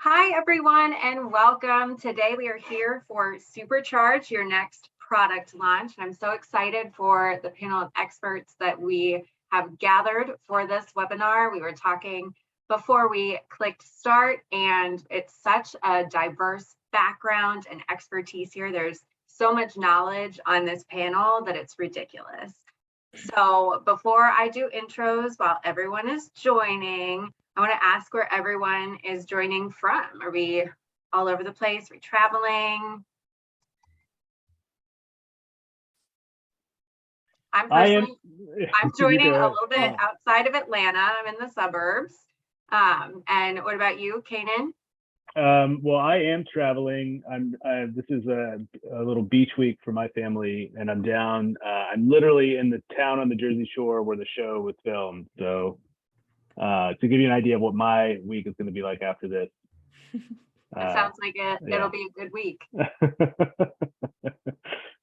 Hi, everyone, and welcome. Today we are here for Supercharge, your next product launch. I'm so excited for the panel of experts that we have gathered for this webinar. We were talking before we clicked start, and it's such a diverse background and expertise here. There's so much knowledge on this panel that it's ridiculous. So before I do intros while everyone is joining, I want to ask where everyone is joining from. Are we all over the place? Are we traveling? I'm joining a little bit outside of Atlanta. I'm in the suburbs. And what about you, Kanan? Well, I am traveling. This is a little beach week for my family, and I'm down. I'm literally in the town on the Jersey Shore where the show was filmed. So, to give you an idea of what my week is going to be like after this. It sounds like it'll be a good week.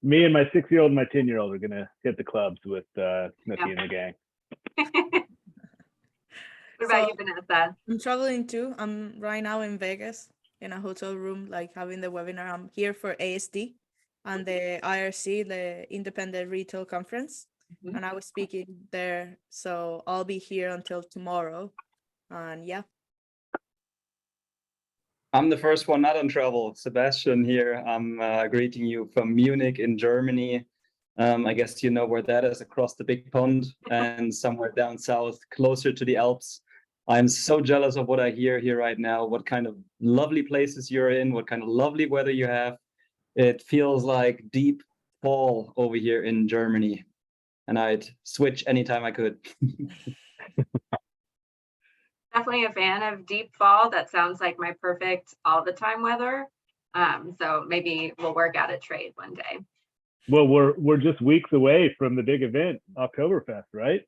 Me and my 6-year-old and my 10-year-old are going to hit the clubs with Snooki and the gang. What about you, Vanessa? I'm traveling too. I'm right now in Vegas in a hotel room, like having the webinar. I'm here for ASD and the IRC, the Independent Retail Conference. And I was speaking there. So I'll be here until tomorrow. And yeah. I'm the first one not on travel. Sebastian here. I'm greeting you from Munich in Germany. I guess you know where that is, across the big pond and somewhere down south, closer to the Alps. I'm so jealous of what I hear here right now, what kind of lovely places you're in, what kind of lovely weather you have. It feels like deep fall over here in Germany, and I'd switch anytime I could. Definitely a fan of deep fall. That sounds like my perfect all the time weather. So maybe we'll work out a trade one day. Well, we're just weeks away from the big event, Oktoberfest, right?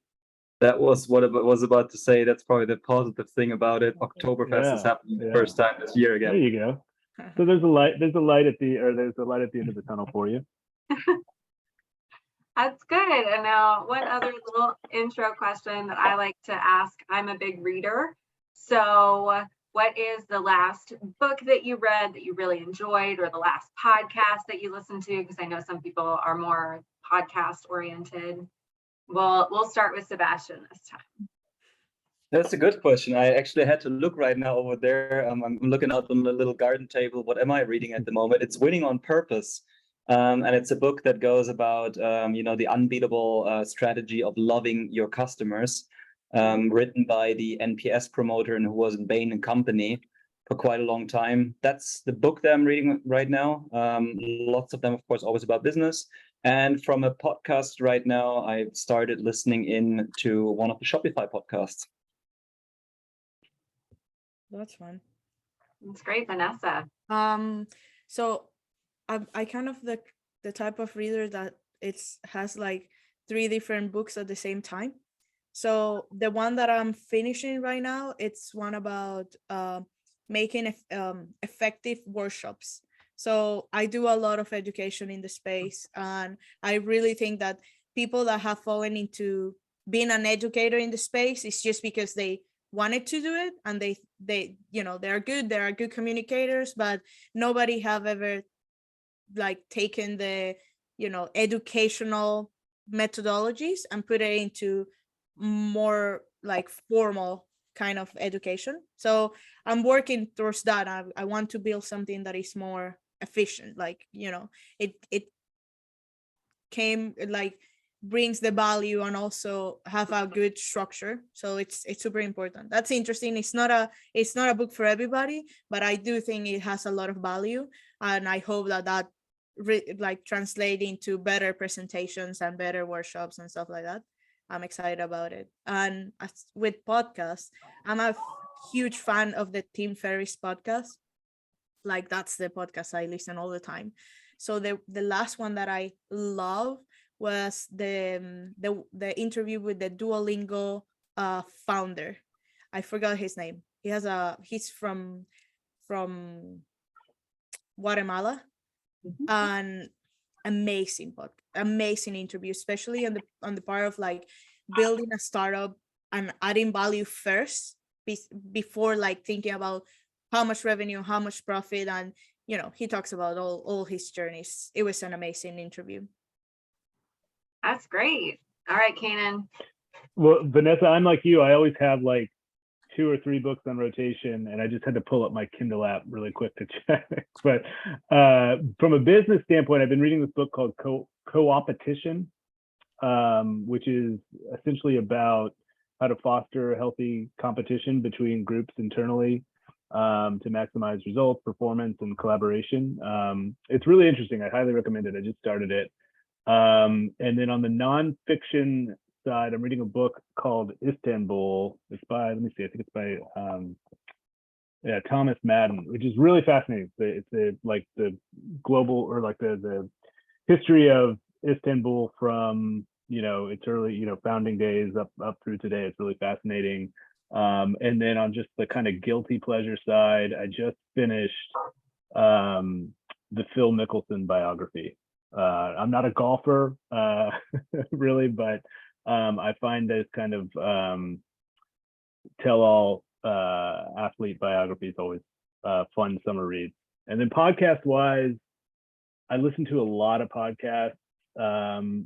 That was what I was about to say. That's probably the positive thing about it. Oktoberfest is happening the first time this year again. There you go. So there's a light at the end of the tunnel for you. That's good. And now one other little intro question that I like to ask. I'm a big reader. So what is the last book that you read that you really enjoyed, or the last podcast that you listened to? Because I know some people are more podcast oriented. Well, we'll start with Sebastian this time. That's a good question. I actually had to look right now over there. I'm looking out on the little garden table. What am I reading at the moment? It's Winning on Purpose. And it's a book that goes about, the unbeatable strategy of loving your customers, written by the NPS promoter and who was in Bain and Company for quite a long time. That's the book that I'm reading right now. Lots of them, of course, always about business. And from a podcast right now, I've started listening in to one of the Shopify podcasts. That's fun. That's great, Vanessa. So I kind of the type of reader that has like 3 different books at the same time. So the one that I'm finishing right now, it's one about making effective workshops. So I do a lot of education in the space, and I really think that people that have fallen into being an educator in the space is just because they wanted to do it, and they're good communicators, but nobody have ever like taken the educational methodologies and put it into more like formal kind of education. So I'm working towards that. I want to build something that is more efficient, like it came like brings the value and also have a good structure. So it's super important. That's interesting. It's not a book for everybody, but I do think it has a lot of value, and I hope that translate into better presentations and better workshops and stuff like that. I'm excited about it. And with podcasts, I'm a huge fan of the Tim Ferriss podcast. Like, that's the podcast I listen all the time. So the last one that I love was the interview with the Duolingo founder. I forgot his name. He's from Guatemala. And amazing interview, especially on the part of like building a startup and adding value first before like thinking about how much revenue, how much profit, and he talks about all his journeys. It was an amazing interview. That's great. All right, Kanan. Well, Vanessa, I'm like you. I always have like 2 or 3 books on rotation, and I just had to pull up my Kindle app really quick to check. But from a business standpoint, I've been reading this book called Co-opetition, which is essentially about how to foster healthy competition between groups internally to maximize results, performance, and collaboration. It's really interesting. I highly recommend it. I just started it. And then on the nonfiction side, I'm reading a book called Istanbul. It's by, let me see, I think it's by Thomas Madden, which is really fascinating. It's like the global, or like the history of Istanbul from its early founding days up through today. It's really fascinating. And then on just the kind of guilty pleasure side, I just finished the Phil Mickelson biography. I'm not a golfer really, but I find this kind of tell-all athlete biographies always fun summer reads. And then podcast-wise, I listen to a lot of podcasts.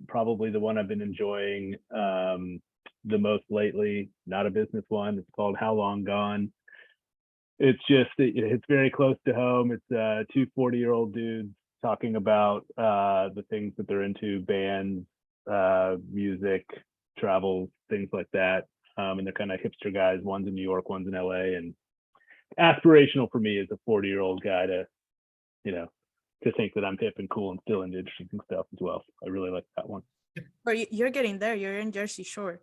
Probably the one I've been enjoying the most lately, not a business one. It's called How Long Gone. It's just, it's very close to home. It's 2 40-year-old dudes talking about the things that they're into, bands, music, travel, things like that. And they're kind of hipster guys. One's in New York, one's in LA. And aspirational for me as a 40-year-old guy to think that I'm hip and cool and still into interesting stuff as well. I really like that one. But you're getting there. You're in Jersey Shore.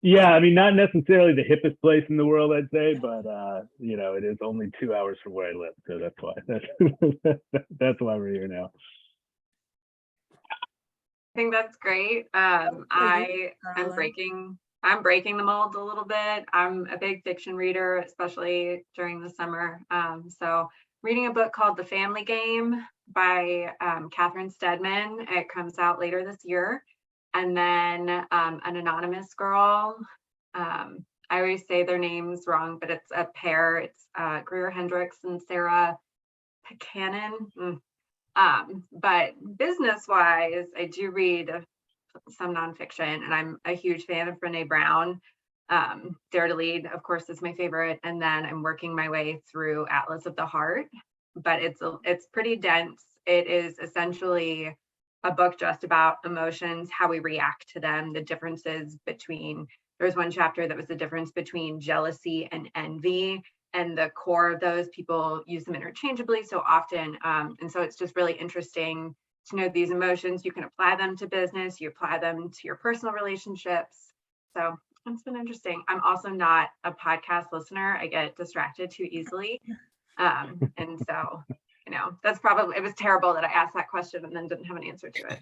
Yeah, I mean, not necessarily the hippest place in the world, I'd say, but it is only 2 hours from where I live, so that's why that's why we're here now. I think that's great. I'm breaking the mold a little bit. I'm a big fiction reader, especially during the summer. So reading a book called The Family Game by Catherine Steadman. It comes out later this year. And then an anonymous girl. I always say their names wrong, but it's a pair. It's Greer Hendricks and Sarah Pekanen. But business-wise, I do read some nonfiction, and I'm a huge fan of Brené Brown. Dare to Lead, of course, is my favorite. And then I'm working my way through Atlas of the Heart, but it's pretty dense. It is essentially a book just about emotions, how we react to them, the differences between, there's one chapter that was the difference between jealousy and envy, and the core of those, people use them interchangeably so often. And so it's just really interesting to know these emotions. You can apply them to business, you apply them to your personal relationships. So it's been interesting. I'm also not a podcast listener. I get distracted too easily. And so, that's probably, it was terrible that I asked that question and then didn't have an answer to it.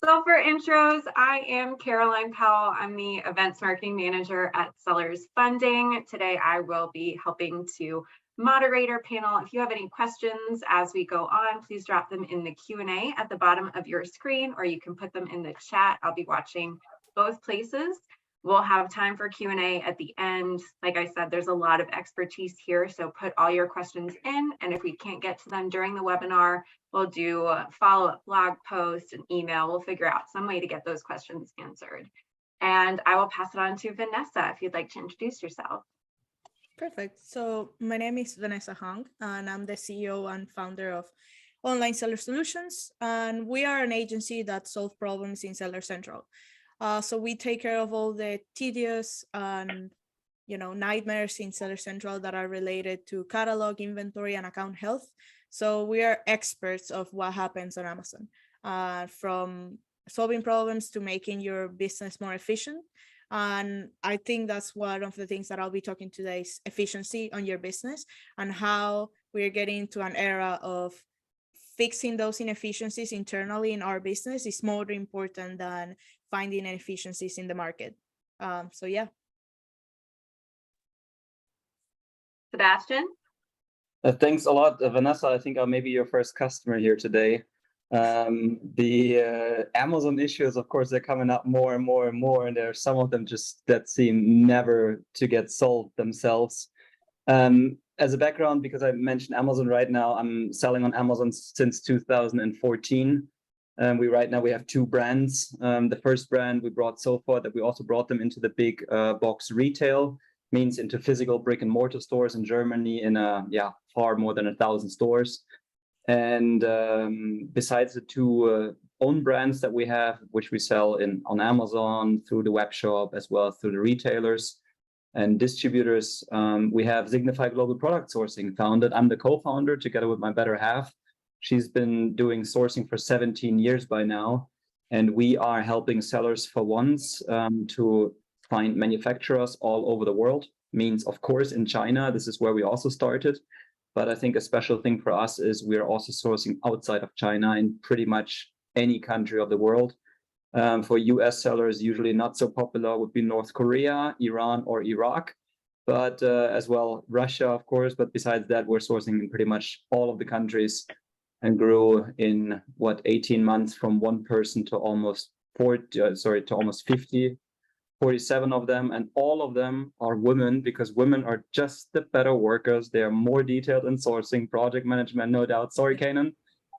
So for intros, I am Caroline Powell. I'm the events marketing manager at Sellers Funding. Today, I will be helping to moderate our panel. If you have any questions as we go on, please drop them in the Q&A at the bottom of your screen, or you can put them in the chat. I'll be watching both places. We'll have time for Q&A at the end. Like I said, there's a lot of expertise here, so put all your questions in, and if we can't get to them during the webinar, we'll do a follow-up blog post, an email. We'll figure out some way to get those questions answered. And I will pass it on to Vanessa if you'd like to introduce yourself. Perfect. So my name is Vanessa Hong, and I'm the CEO and founder of Online Seller Solutions, and we are an agency that solves problems in Seller Central. So we take care of all the tedious and nightmares in Seller Central that are related to catalog, inventory, and account health. So we are experts of what happens on Amazon, from solving problems to making your business more efficient. And I think that's one of the things that I'll be talking today is efficiency on your business, and how we're getting to an era of fixing those inefficiencies internally in our business is more important than finding inefficiencies in the market. So yeah. Sebastian? Thanks a lot, Vanessa. I think I may be your first customer here today. The Amazon issues, of course, they're coming up more and more and more, and there are some of them just that seem never to get solved themselves. As a background, because I mentioned Amazon right now, I'm selling on Amazon since 2014. Right now we have two brands. The first brand we brought so far that we also brought them into the big box retail, means into physical brick and mortar stores in Germany in far more than 1,000 stores. And besides the two own brands that we have, which we sell on Amazon through the web shop as well as through the retailers and distributors, we have Signify Global Product Sourcing founded. I'm the co-founder together with my better half. She's been doing sourcing for 17 years by now, and we are helping sellers for once to find manufacturers all over the world. Means, of course, in China, this is where we also started. But I think a special thing for us is we're also sourcing outside of China in pretty much any country of the world. For US sellers, usually not so popular would be North Korea, Iran, or Iraq, but as well Russia, of course. But besides that, we're sourcing in pretty much all of the countries, and grew in 18 months from one person to almost 50. 47 of them, and all of them are women, because women are just the better workers. They are more detailed in sourcing, project management, no doubt. Sorry, Kanan,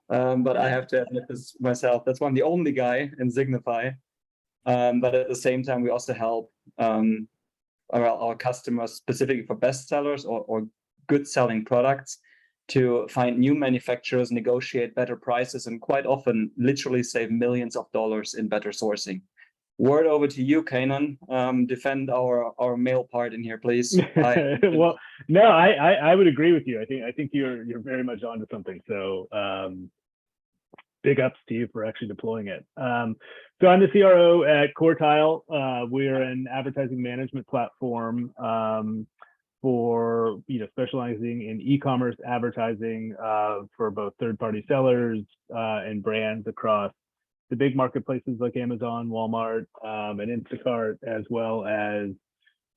but I have to admit this myself. That's why I'm the only guy in Signify. But at the same time, we also help our customers, specifically for bestsellers or good selling products, to find new manufacturers, negotiate better prices, and quite often literally save millions of dollars in better sourcing. Word over to you, Kanan. Defend our male part in here, please. Well, no, I would agree with you. I think you're very much onto something. So big ups to you for actually deploying it. So I'm the CRO at Quartile. We're an advertising management platform for specializing in e-commerce advertising for both third-party sellers and brands across the big marketplaces like Amazon, Walmart, and Instacart, as well as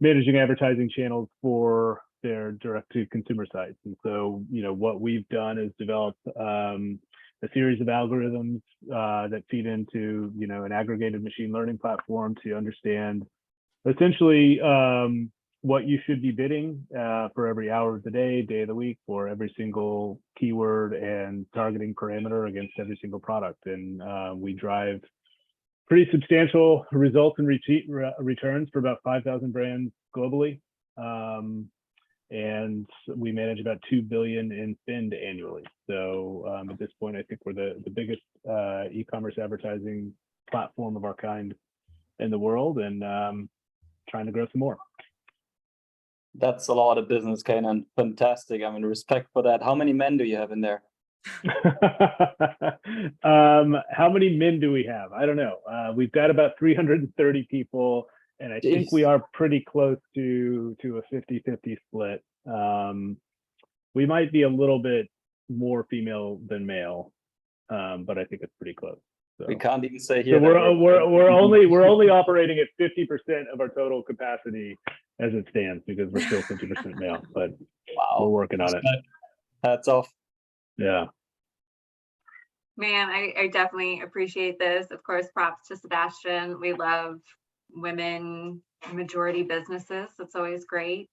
managing advertising channels for their direct-to-consumer sites. And so, what we've done is developed a series of algorithms that feed into, an aggregated machine learning platform to understand essentially what you should be bidding for every hour of the day of the week, for every single keyword and targeting parameter against every single product. And we drive pretty substantial results and returns for about 5,000 brands globally. And we manage about $2 billion in spend annually. So at this point, I think we're the biggest e-commerce advertising platform of our kind in the world, and trying to grow some more. That's a lot of business, Kanan. Fantastic. I mean, respect for that. How many men do you have in there? How many men do we have? I don't know. We've got about 330 people, and I think we are pretty close to a 50-50 split. We might be a little bit more female than male, but I think it's pretty close. So we can't even say here. So we're only operating at 50% of our total capacity as it stands, because we're still 50% male. But wow, we're working on it. Hats off. Yeah. Man, I definitely appreciate this. Of course, props to Sebastian. We love women majority businesses. That's always great.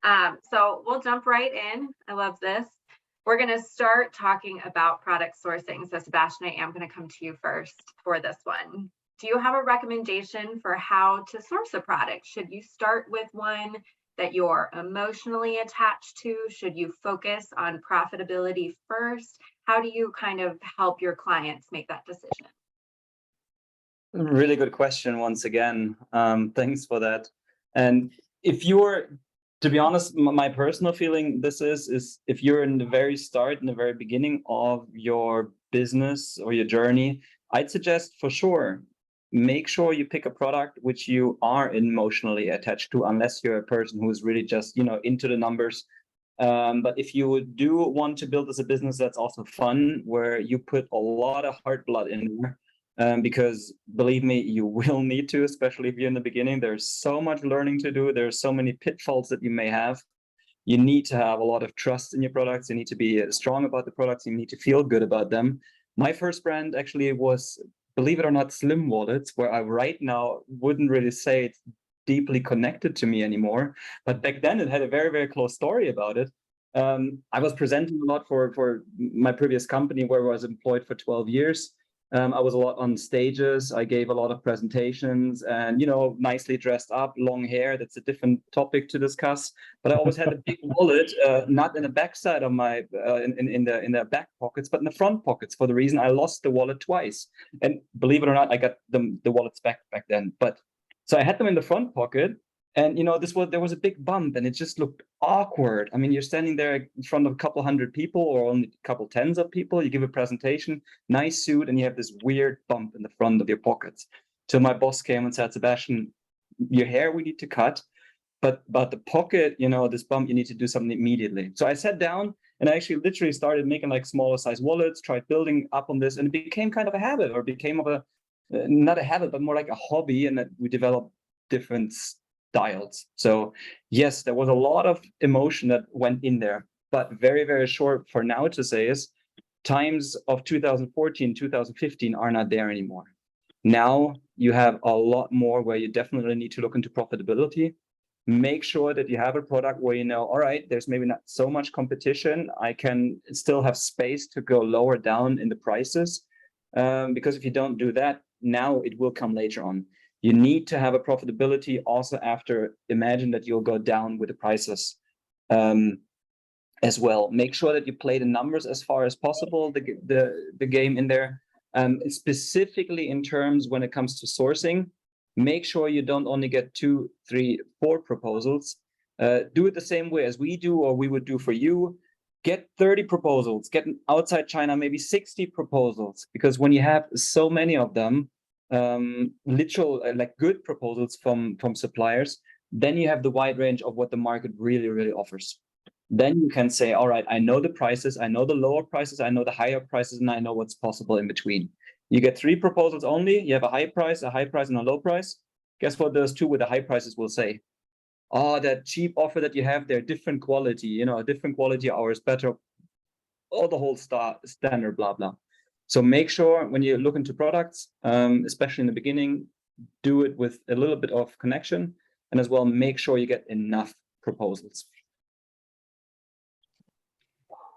So we'll jump right in. I love this. We're going to start talking about product sourcing. So Sebastian, I am going to come to you first for this one. Do you have a recommendation for how to source a product? Should you start with one that you're emotionally attached to? Should you focus on profitability first? How do you kind of help your clients make that decision? Really good question once again. Thanks for that. And if you're, to be honest, my personal feeling this is if you're in the very start, in the very beginning of your business or your journey, I'd suggest for sure, make sure you pick a product which you are emotionally attached to, unless you're a person who's really just, into the numbers. But if you do want to build as a business that's also fun, where you put a lot of heart blood in there, because believe me, you will need to, especially if you're in the beginning. There's so much learning to do. There's so many pitfalls that you may have. You need to have a lot of trust in your products. You need to be strong about the products. You need to feel good about them. My first brand actually was, believe it or not, Slim Wallets, where I right now wouldn't really say it's deeply connected to me anymore. But back then it had a very, very close story about it. I was presenting a lot for my previous company where I was employed for 12 years. I was a lot on stages. I gave a lot of presentations and, nicely dressed up, long hair. That's a different topic to discuss. But I always had a big wallet, not in the backside of my, in the back pockets, but in the front pockets for the reason I lost the wallet twice. And believe it or not, I got the wallets back then. But so I had them in the front pocket. And there was a big bump and it just looked awkward. I mean, you're standing there in front of a couple hundred people or only a couple tens of people. You give a presentation, nice suit, and you have this weird bump in the front of your pockets. So my boss came and said, Sebastian, your hair we need to cut, but the pocket, this bump, you need to do something immediately. So I sat down and I actually literally started making like smaller size wallets, tried building up on this, and it became kind of a habit, or became not a habit, but more like a hobby, and that we developed different styles. So yes, there was a lot of emotion that went in there, but very, very short for now to say is times of 2014, 2015 are not there anymore. Now you have a lot more where you definitely need to look into profitability. Make sure that you have a product where all right, there's maybe not so much competition. I can still have space to go lower down in the prices. Because if you don't do that, now it will come later on. You need to have a profitability also after. Imagine that you'll go down with the prices as well. Make sure that you play the numbers as far as possible, the game in there. Specifically in terms when it comes to sourcing, make sure you don't only get 2, 3, 4 proposals. Do it the same way as we do, or we would do for you. Get 30 proposals, get outside China, maybe 60 proposals, because when you have so many of them, literal like good proposals from suppliers, then you have the wide range of what the market really, really offers. Then you can say, all right, I know the prices, I know the lower prices, I know the higher prices, and I know what's possible in between. You get 3 proposals only, you have a high price, and a low price. Guess what those 2 with the high prices will say? Oh, that cheap offer that you have there, different quality, a different quality hours, better, all the whole standard, blah, blah. So make sure when you look into products, especially in the beginning, do it with a little bit of connection, and as well, make sure you get enough proposals.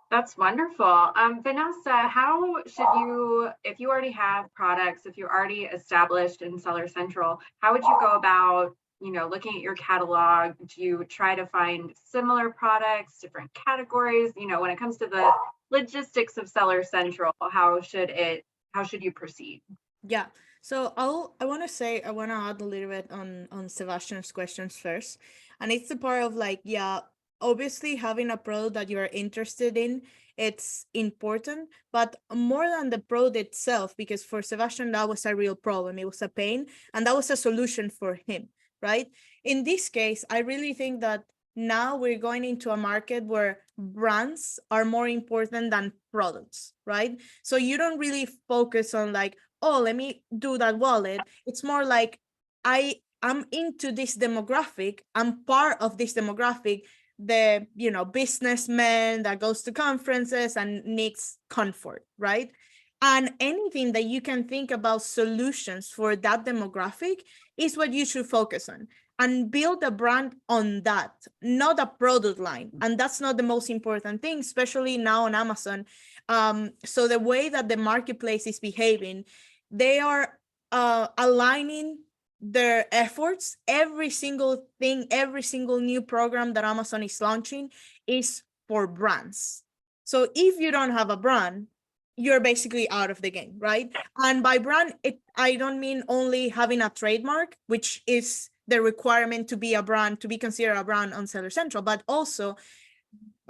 That's wonderful. Vanessa, how should you, if you already have products, if you're already established in Seller Central, how would you go about, looking at your catalog? Do you try to find similar products, different categories? When it comes to the logistics of Seller Central, how should you proceed? Yeah. So I want to add a little bit on Sebastian's questions first. And it's the part of like, yeah, obviously having a product that you're interested in, it's important, but more than the product itself, because for Sebastian, that was a real problem. It was a pain, and that was a solution for him, right? In this case, I really think that now we're going into a market where brands are more important than products, right? So you don't really focus on like, oh, let me do that wallet. It's more like I'm into this demographic. I'm part of this demographic, the businessman that goes to conferences and needs comfort, right? And anything that you can think about solutions for that demographic is what you should focus on, and build a brand on that, not a product line. And that's not the most important thing, especially now on Amazon. So the way that the marketplace is behaving, they are aligning their efforts. Every single thing, every single new program that Amazon is launching is for brands. So if you don't have a brand, you're basically out of the game, right? And by brand, I don't mean only having a trademark, which is the requirement to be a brand, to be considered a brand on Seller Central, but also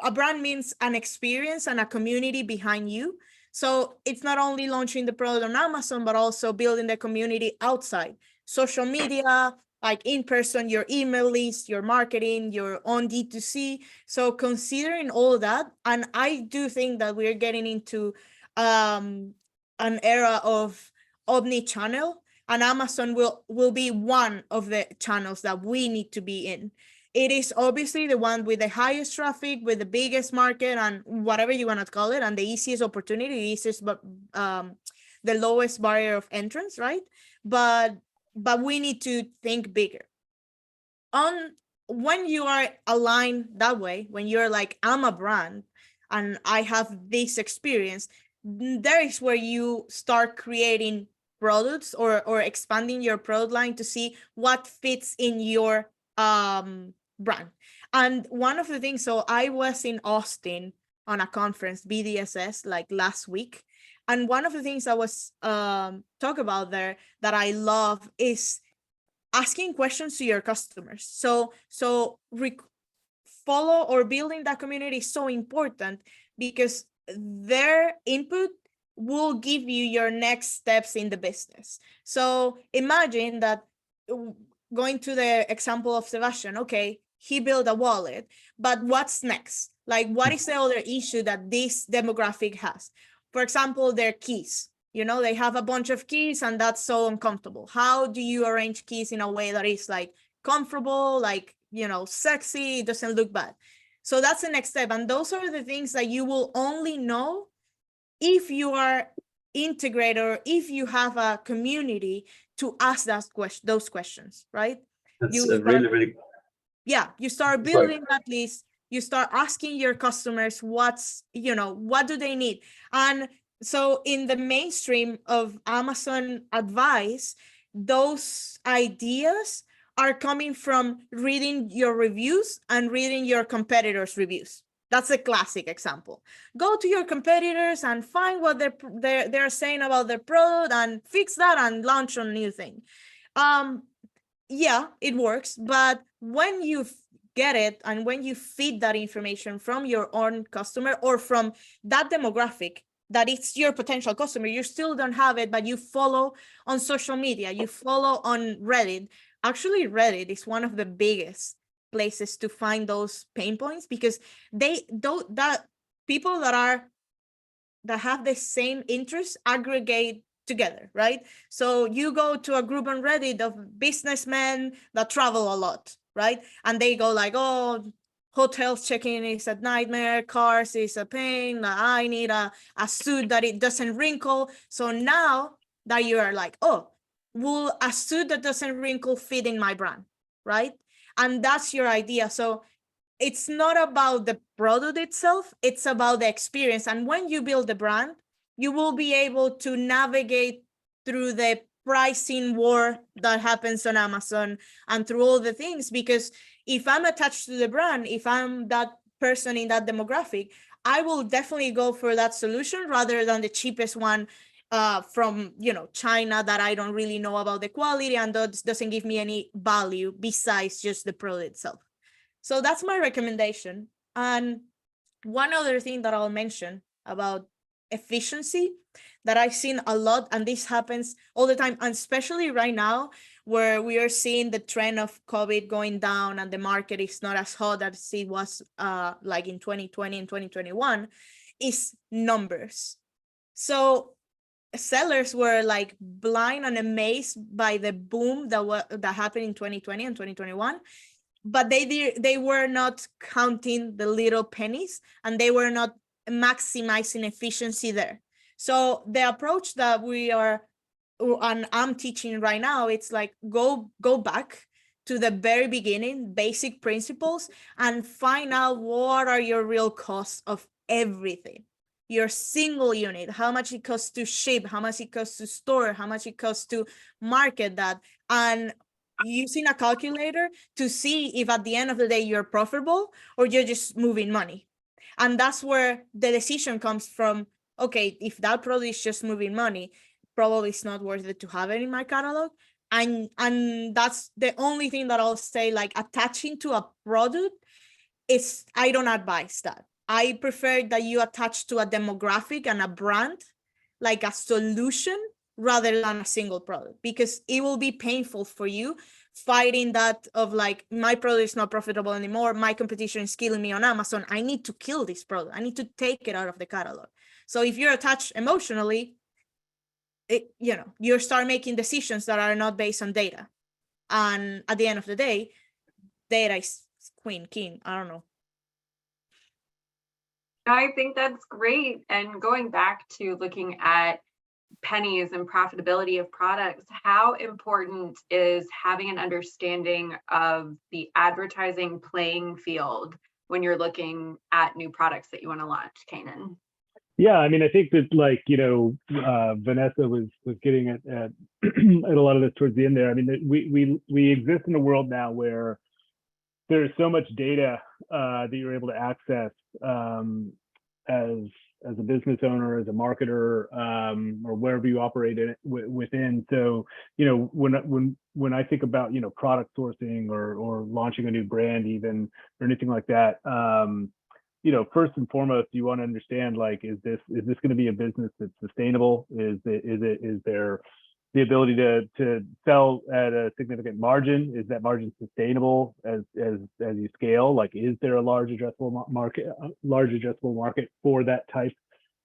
a brand means an experience and a community behind you. So it's not only launching the product on Amazon, but also building the community outside. Social media, like in person, your email list, your marketing, your own D2C. So considering all that, and I do think that we're getting into an era of omni-channel, and Amazon will be one of the channels that we need to be in. It is obviously the one with the highest traffic, with the biggest market, and whatever you want to call it, and the easiest opportunity, easiest, but the lowest barrier of entrance, right? But we need to think bigger. When you are aligned that way, when you're like, I'm a brand and I have this experience, there is where you start creating products or expanding your product line to see what fits in your brand. And one of the things, so I was in Austin on a conference, BDSS, like last week. And one of the things I was talk about there that I love is asking questions to your customers. So follow or building that community is so important because their input will give you your next steps in the business. So imagine that, going to the example of Sebastian, okay, he built a wallet, but what's next? Like, what is the other issue that this demographic has? For example, their keys. You know, they have a bunch of keys and that's so uncomfortable. How do you arrange keys in a way that is like comfortable, like, you know, sexy, it doesn't look bad? So that's the next step. And those are the things that you will only know if you are integrated or if you have a community to ask those questions, right? That's You a start, really yeah, you start Sorry. building that list. You start asking your customers what's, you know, what do they need? And so in the mainstream of Amazon advice, those ideas are coming from reading your reviews and reading your competitors' reviews. That's a classic example. Go to your competitors and find what they're saying about their product and fix that and launch a new thing. Yeah, it works, but when you get it and when you feed that information from your own customer or from that demographic that it's your potential customer, you still don't have it, but you follow on social media, you follow on Reddit. Actually, Reddit is one of the biggest places to find those pain points because that people that have the same interests aggregate together, right? So you go to a group on Reddit of businessmen that travel a lot, right? And they go like, oh, hotels checking is a nightmare, cars is a pain, I need a suit that it doesn't wrinkle. So now that you are like, oh, will a suit that doesn't wrinkle fit in my brand, right? And that's your idea. So it's not about the product itself, it's about the experience. And when you build the brand, you will be able to navigate through the pricing war that happens on Amazon and through all the things. Because if I'm attached to the brand, if I'm that person in that demographic, I will definitely go for that solution rather than the cheapest one from, you know, China that I don't really know about the quality and that doesn't give me any value besides just the product itself. So that's my recommendation. And one other thing that I'll mention about efficiency that I've seen a lot, and this happens all the time, and especially right now where we are seeing the trend of COVID going down and the market is not as hot as it was like in 2020 and 2021, is numbers. So sellers were like blind and amazed by the boom that happened in 2020 and 2021. But they were not counting the little pennies and they were not maximizing efficiency there. So the approach that we are, and I'm teaching right now, it's like go back to the very beginning, basic principles, and find out what are your real costs of everything. Your single unit, how much it costs to ship, how much it costs to store, how much it costs to market that, and using a calculator to see if at the end of the day you're profitable or you're just moving money. And that's where the decision comes from. Okay, if that product is just moving money, probably it's not worth it to have it in my catalog. And that's the only thing that I'll say, like attaching to a product is, I don't advise that. I prefer that you attach to a demographic and a brand, like a solution rather than a single product, because it will be painful for you fighting that of like, my product is not profitable anymore, my competition is killing me on Amazon, I need to kill this product, I need to take it out of the catalog. So if you're attached emotionally, you start making decisions that are not based on data, and at the end of the day, data is queen, king, I don't know. I think that's great. And going back to looking at pennies and profitability of products, how important is having an understanding of the advertising playing field when you're looking at new products that you want to launch, Kanan? Yeah, I mean, I think that like, Vanessa was getting at at a lot of this towards the end there. I mean, we exist in a world now where there's so much data that you're able to access as a business owner, as a marketer, or wherever you operate in within. So, when I think about product sourcing or launching a new brand, even or anything like that, first and foremost, you want to understand, like, is this going to be a business that's sustainable? Is there the ability to sell at a significant margin? Is that margin sustainable as you scale? Like, is there a large addressable market for that type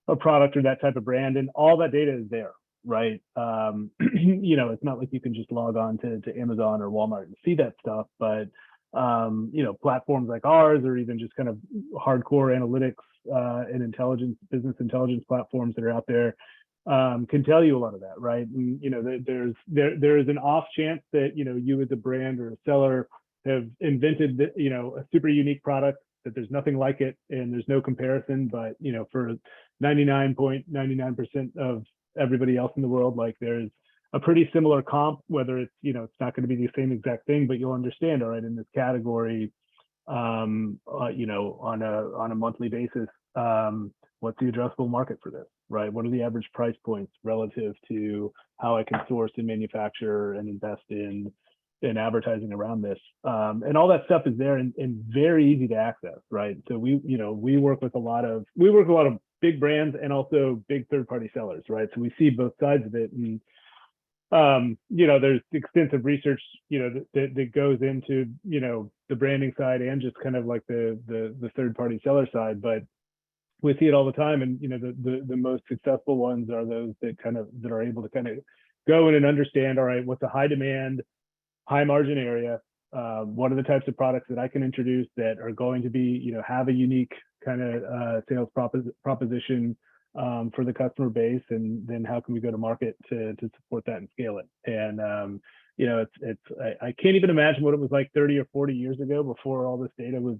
of product or that type of brand? And all that data is there, right? It's not like you can just log on to Amazon or Walmart and see that stuff, but platforms like ours, or even just kind of hardcore analytics and business intelligence platforms that are out there, can tell you a lot of that, right? And there is an off chance that you as a brand or a seller have invented a super unique product that there's nothing like it and there's no comparison, but for 99.99% of everybody else in the world, like, there's a pretty similar comp, whether it's it's not going to be the same exact thing, but you'll understand, all right, in this category, on a monthly basis, what's the addressable market for this, right? What are the average price points relative to how I can source and manufacture and invest in advertising around this, and all that stuff is there and very easy to access, right? So we work with a lot of big brands and also big third-party sellers, right? So we see both sides of it, and there's extensive research that goes into the branding side and just kind of like the third-party seller side, but we see it all the time. And the most successful ones are those that are able to kind of go in and understand, all right, what's a high demand, high margin area, what are the types of products that I can introduce that are going to be have a unique kind of sales proposition for the customer base, and then how can we go to market to support that and scale it. And I can't even imagine what it was like 30 or 40 years ago, before all this data was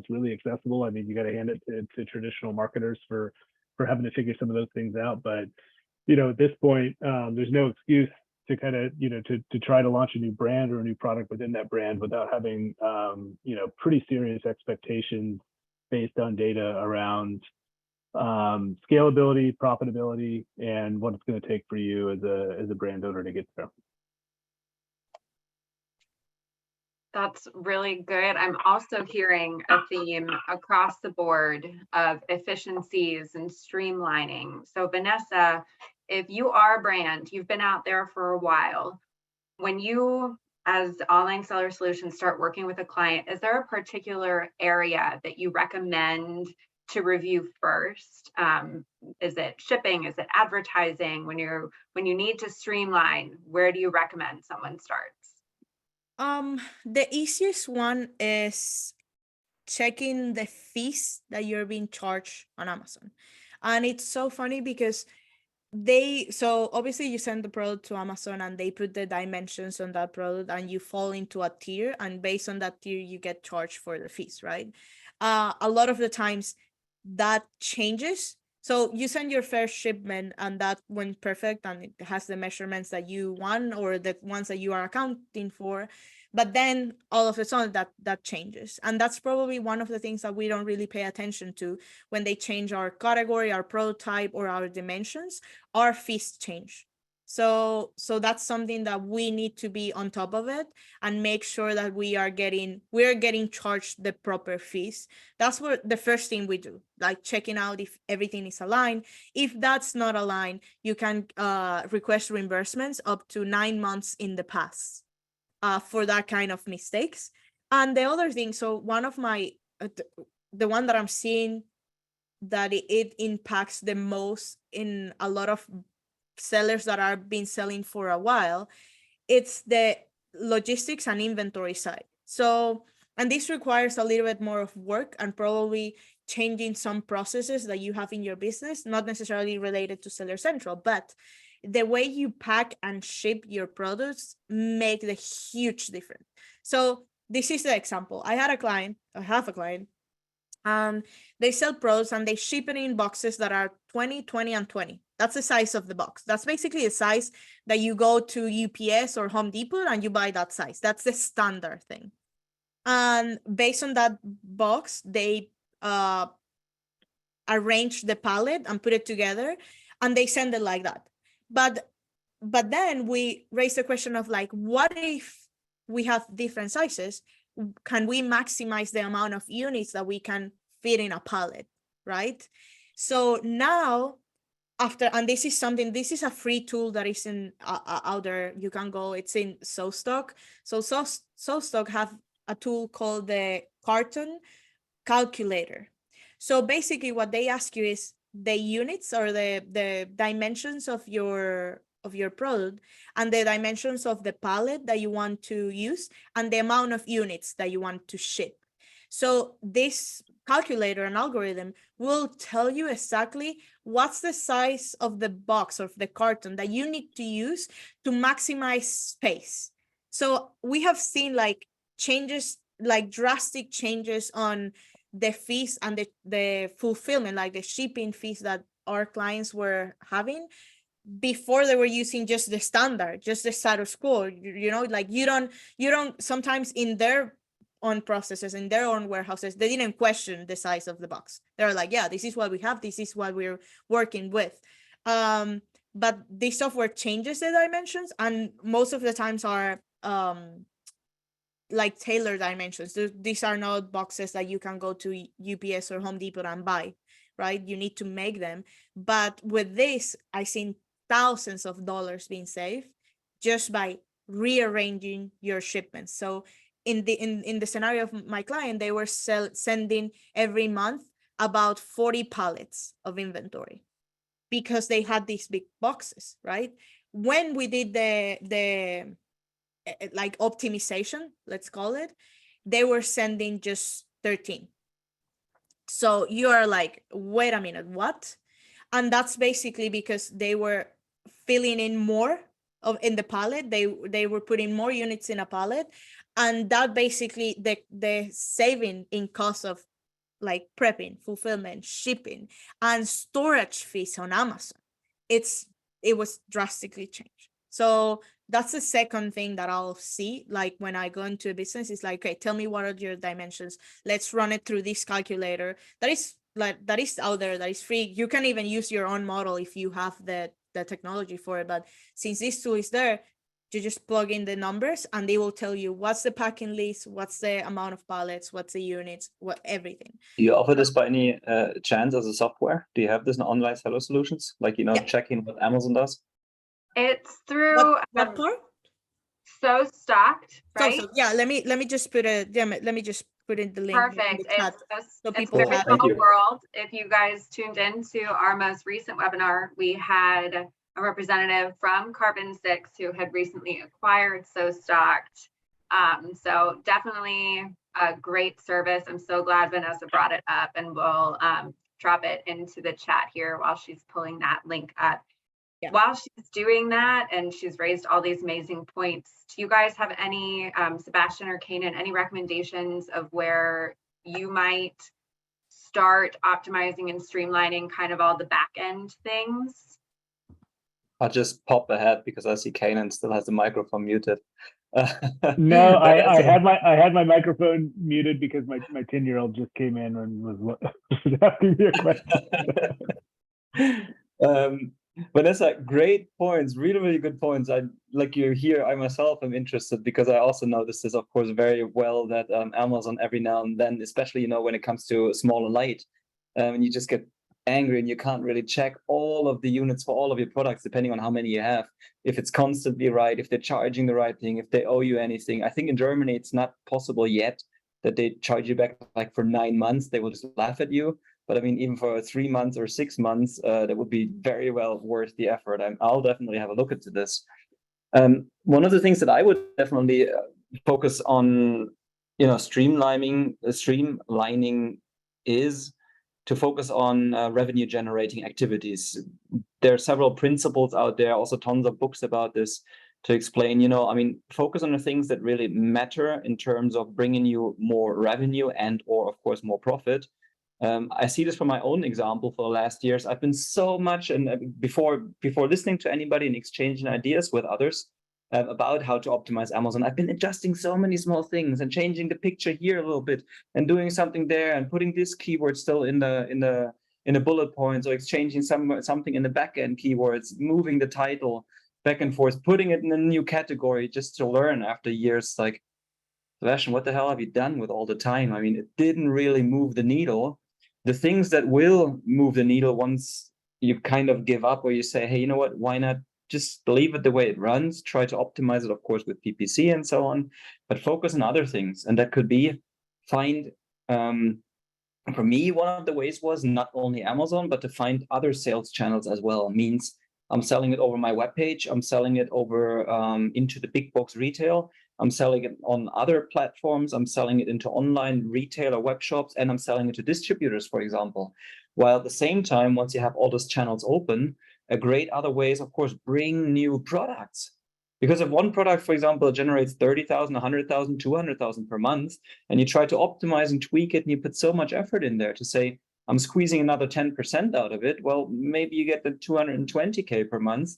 really accessible. I mean, you got to hand it to traditional marketers for having to figure some of those things out. But at this point, there's no excuse to kind of to try to launch a new brand or a new product within that brand without having pretty serious expectations based on data around scalability, profitability, and what it's going to take for you as a brand owner to get there. That's really good. I'm also hearing a theme across the board of efficiencies and streamlining. So Vanessa, if you are a brand, you've been out there for a while, when you as Online Seller Solutions start working with a client, is there a particular area that you recommend to review first? Is it shipping? Is it advertising? When you need to streamline, where do you recommend someone starts? The easiest one is checking the fees that you're being charged on Amazon. And it's so funny because so obviously you send the product to Amazon and they put the dimensions on that product and you fall into a tier, and based on that tier you get charged for the fees, right? A lot of the times that changes. So you send your first shipment and that went perfect and it has the measurements that you want or the ones that you are accounting for. But then all of a sudden that changes. And that's probably one of the things that we don't really pay attention to when they change our category, our prototype, or our dimensions. Our fees change. So that's something that we need to be on top of it and make sure that we're getting charged the proper fees. That's what the first thing we do, like checking out if everything is aligned. If that's not aligned, you can request reimbursements up to 9 months in the past for that kind of mistakes. And the other thing, so one of my, the one that I'm seeing that it impacts the most in a lot of sellers that are been selling for a while, it's the logistics and inventory side. So And this requires a little bit more of work and probably changing some processes that you have in your business, not necessarily related to Seller Central, but the way you pack and ship your products make the huge difference. So this is the example. I have a client, they sell products and they ship it in boxes that are 20, 20, and 20. That's the size of the box. That's basically the size that you go to UPS or Home Depot and you buy that size. That's the standard thing. And based on that box, they arrange the pallet and put it together, and they send it like that. But then we raise the question of like, what if we have different sizes? Can we maximize the amount of units that we can fit in a pallet, right? So now and this is a free tool that is in out there. You can go, it's in SoStock. So SoStock have a tool called the carton calculator. So basically what they ask you is the units or the dimensions of your product and the dimensions of the pallet that you want to use and the amount of units that you want to ship. So this calculator and algorithm will tell you exactly what's the size of the box or the carton that you need to use to maximize space. So we have seen like changes, like drastic changes on the fees and the fulfillment, like the shipping fees that our clients were having before. They were using just the standard, just the status quo, like you don't sometimes in their own processes, in their own warehouses, they didn't question the size of the box. They're like, yeah, this is what we have, this is what we're working with. But the software changes the dimensions, and most of the times are like tailored dimensions. These are not boxes that you can go to UPS or Home Depot and buy, right? You need to make them. But with this, I've seen thousands of dollars being saved just by rearranging your shipments. So in the scenario of my client, they were sending every month about 40 pallets of inventory because they had these big boxes, right? When we did the like optimization, let's call it, they were sending just 13. So you are like, wait a minute, what? And that's basically because they were filling in more in the pallet. They were putting more units in a pallet, and that basically the saving in cost of like prepping, fulfillment, shipping, and storage fees on Amazon, it was drastically changed. So that's the second thing that I'll see, like when I go into a business, is like, okay, tell me what are your dimensions. Let's run it through this calculator that is out there, that is free. You can even use your own model if you have the technology for it. But since this tool is there, you just plug in the numbers and they will tell you what's the packing list, what's the amount of pallets, what's the units, everything. Do you offer this by any chance as a software? Do you have this in online seller solutions? Like, Yeah. checking what Amazon does? It's through what part? SoStocked, right? So yeah, let me just put in the link. Perfect. So it's people very have small world. If you guys tuned into our most recent webinar, we had a representative from Carbon 6 who had recently acquired SoStocked. So definitely a great service. I'm so glad Vanessa brought it up, and we'll drop it into the chat here while she's pulling that link up. Yeah. While she's doing that, and she's raised all these amazing points, do you guys have any, Sebastian or Kanan, any recommendations of where you might start optimizing and streamlining kind of all the back end things? I'll just pop ahead because I see Kanan still has the microphone muted. No, I had my microphone muted because my 10-year-old just came in and was asking me a question. Vanessa, great points, really, really good points. Like you here, I myself am interested because I also noticed this, of course, very well that Amazon every now and then, especially, when it comes to small and light, and you just get angry and you can't really check all of the units for all of your products, depending on how many you have, if it's constantly right, if they're charging the right thing, if they owe you anything. I think in Germany, it's not possible yet that they charge you back like for 9 months. They will just laugh at you. But I mean, even for 3 months or 6 months, that would be very well worth the effort. I'll definitely have a look into this. One of the things that I would definitely focus on streamlining is to focus on revenue generating activities. There are several principles out there, also tons of books about this to explain, I mean, focus on the things that really matter in terms of bringing you more revenue and or of course more profit. I see this from my own example for the last years. I've been so much, and before listening to anybody and exchanging ideas with others about how to optimize Amazon, I've been adjusting so many small things and changing the picture here a little bit and doing something there and putting this keyword still in the bullet points, or exchanging something in the back end keywords, moving the title back and forth, putting it in a new category just to learn after years. Like, Sebastian, what the hell have you done with all the time? I mean, it didn't really move the needle. The things that will move the needle once you kind of give up, or you say, hey, you know what, why not just leave it the way it runs, try to optimize it, of course, with PPC and so on, but focus on other things. And that could be find, for me, one of the ways was not only Amazon, but to find other sales channels as well. Means I'm selling it over my webpage, I'm selling it over into the big box retail, I'm selling it on other platforms, I'm selling it into online retail or web shops, and I'm selling it to distributors, for example. While at the same time, once you have all those channels open, a great other way is, of course, bring new products. Because if one product, for example, generates 30,000, 100,000, 200,000 per month, and you try to optimize and tweak it, and you put so much effort in there to say, I'm squeezing another 10% out of it, well, maybe you get the 220K per month.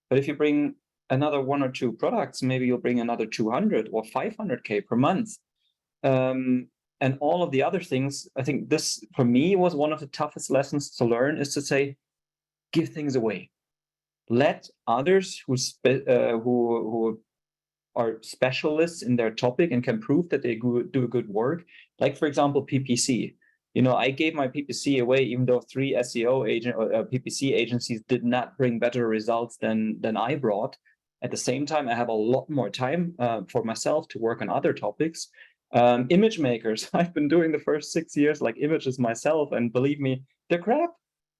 But if you bring another one or two products, maybe you'll bring another 200 or 500K per month. And all of the other things, I think this, for me, was one of the toughest lessons to learn, is to say, give things away. Let others who are specialists in their topic and can prove that they do good work, like, for example, PPC. I gave my PPC away, even though 3 SEO PPC agencies did not bring better results than I brought. At the same time, I have a lot more time for myself to work on other topics. Image makers, I've been doing the first 6 years like images myself, and believe me, they're crap.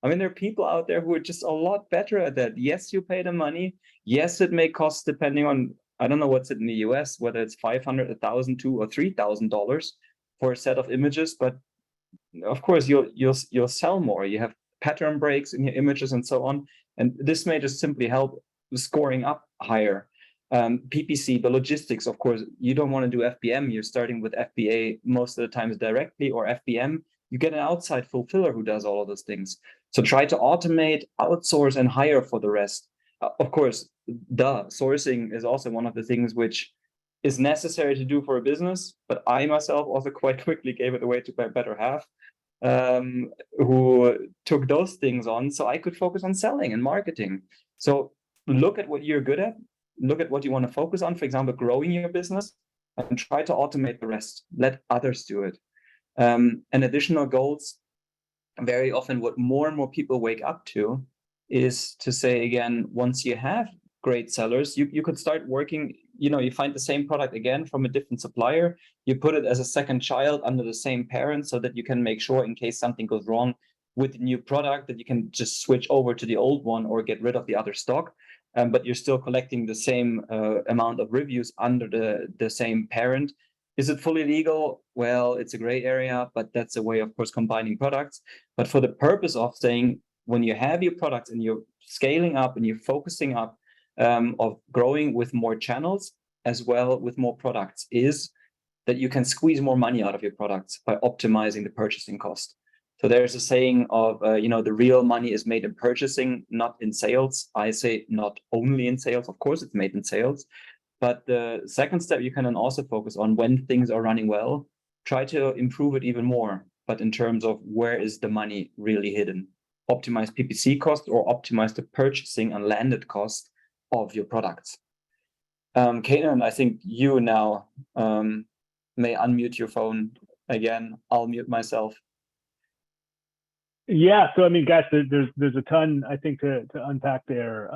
I mean, there are people out there who are just a lot better at that. Yes, you pay the money. Yes, it may cost, depending on, I don't know what's it in the US, whether it's $500, $1,000, $2,000 or $3,000 for a set of images. But of course, you'll sell more. You have pattern breaks in your images and so on. And this may just simply help scoring up higher. PPC, the logistics, of course, you don't want to do FBM. You're starting with FBA most of the times directly, or FBM. You get an outside fulfiller who does all of those things. So try to automate, outsource, and hire for the rest. Of course, sourcing is also one of the things which is necessary to do for a business, but I myself also quite quickly gave it away to my better half, who took those things on so I could focus on selling and marketing. So look at what you're good at, look at what you want to focus on, for example, growing your business, and try to automate the rest. Let others do it. And additional goals, very often what more and more people wake up to is to say, again, once you have great sellers, you could start working, you find the same product again from a different supplier, you put it as a second child under the same parent, so that you can make sure in case something goes wrong with the new product that you can just switch over to the old one or get rid of the other stock. But you're still collecting the same amount of reviews under the same parent. Is it fully legal? Well, it's a gray area, but that's a way, of course, combining products. But for the purpose of saying, when you have your products and you're scaling up and you're focusing up, of growing with more channels as well with more products, is that you can squeeze more money out of your products by optimizing the purchasing cost. So there's a saying of, the real money is made in purchasing, not in sales. I say not only in sales, of course, it's made in sales. But the second step you can then also focus on, when things are running well, try to improve it even more. But in terms of where is the money really hidden? Optimize PPC cost or optimize the purchasing and landed cost of your products. Kanan, I think you now may unmute your phone again. I'll mute myself. Yeah, so I mean, guys, there's a ton, I think, to unpack there.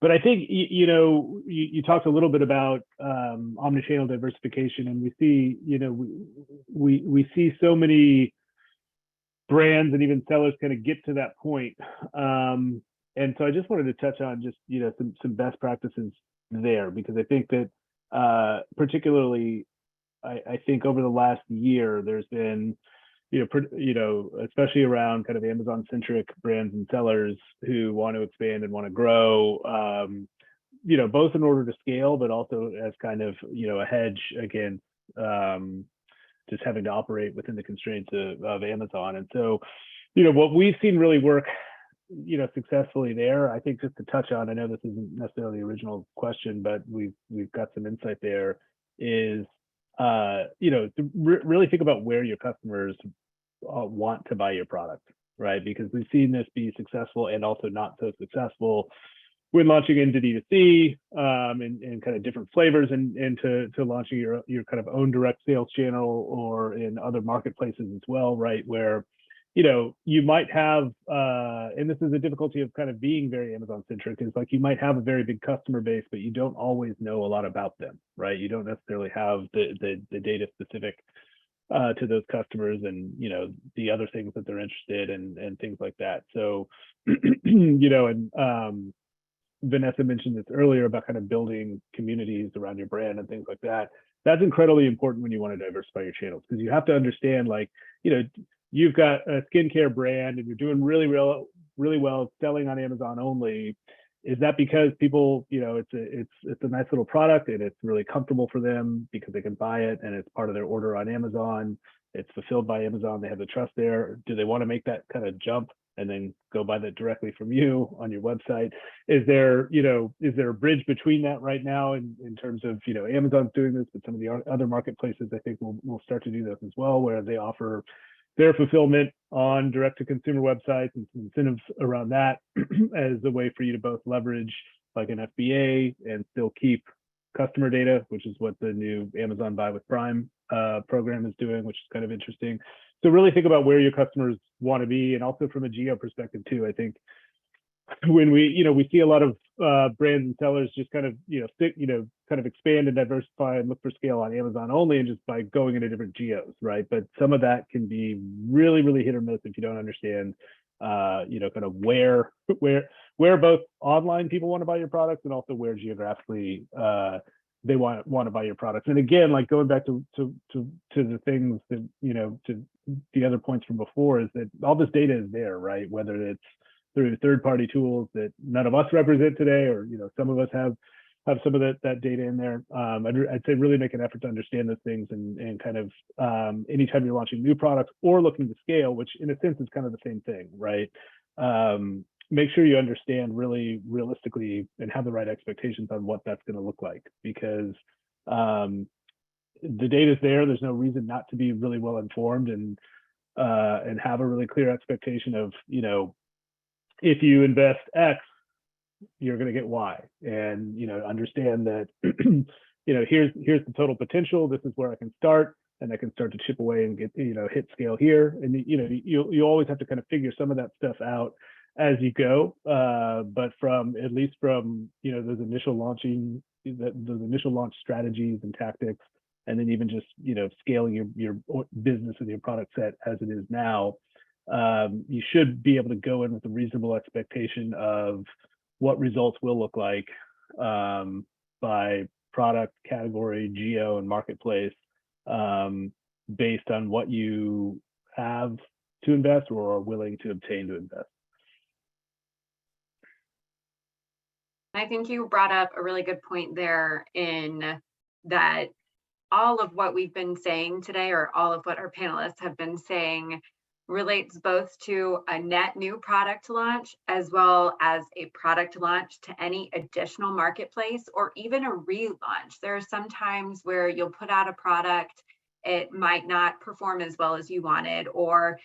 But I think, you talked a little bit about omnichannel diversification, and we see, we see so many brands and even sellers kind of get to that point. And so I just wanted to touch on just, some best practices there, because I think that particularly I think over the last year, there's been, especially around kind of Amazon-centric brands and sellers who want to expand and want to grow, both in order to scale, but also as kind of, a hedge against just having to operate within the constraints of Amazon. And so, what we've seen really work, successfully there, I think just to touch on, I know this isn't necessarily the original question, but we've got some insight there, is, to really think about where your customers want to buy your product, right? Because we've seen this be successful and also not so successful when launching into D2C and kind of different flavors and to launching your kind of own direct sales channel or in other marketplaces as well, right? Where, you might have, and this is the difficulty of kind of being very Amazon centric, is like you might have a very big customer base, but you don't always know a lot about them, right? You don't necessarily have the data specific to those customers and, the other things that they're interested in and things like that. So, and Vanessa mentioned this earlier about kind of building communities around your brand and things like that. That's incredibly important when you want to diversify your channels, because you have to understand, like, you've got a skincare brand and you're doing really well selling on Amazon only. Is that because people, it's a nice little product and it's really comfortable for them because they can buy it and it's part of their order on Amazon, it's fulfilled by Amazon, they have the trust there? Do they want to make that kind of jump and then go buy that directly from you on your website? Is there a bridge between that right now in terms of, Amazon's doing this, but some of the other marketplaces I think will start to do this as well, where they offer their fulfillment on direct-to-consumer websites and some incentives around that as a way for you to both leverage like an FBA and still keep customer data, which is what the new Amazon Buy with Prime program is doing, which is kind of interesting. So really think about where your customers want to be, and also from a geo perspective too. I think when we see a lot of brands and sellers just kind of kind of expand and diversify and look for scale on Amazon only and just by going into different geos, right? But some of that can be really hit or miss if you don't understand kind of where both online people want to buy your products and also where geographically they want to buy your products. And again, like going back to the things that, to the other points from before, is that all this data is there, right? Whether it's through third-party tools that none of us represent today, or some of us have some of that data in there. I'd say really make an effort to understand those things and kind of anytime you're launching new products or looking to scale, which in a sense is kind of the same thing, right? Make sure you understand really realistically and have the right expectations on what that's going to look like, because the data is there. There's no reason not to be really well informed and have a really clear expectation of, if you invest X, you're going to get Y, and understand that here's the total potential. This is where I can start, and I can start to chip away and get hit scale here. And you always have to kind of figure some of that stuff out as you go. But at least from those initial launch strategies and tactics, and then even just scaling your business and your product set as it is now, you should be able to go in with a reasonable expectation of what results will look like by product, category, geo, and marketplace, based on what you have to invest or are willing to obtain to invest. I think you brought up a really good point there, in that all of what we've been saying today, or all of what our panelists have been saying, relates both to a net new product launch as well as a product launch to any additional marketplace, or even a relaunch. There are some times where you'll put out a product, it might not perform as well as you wanted, or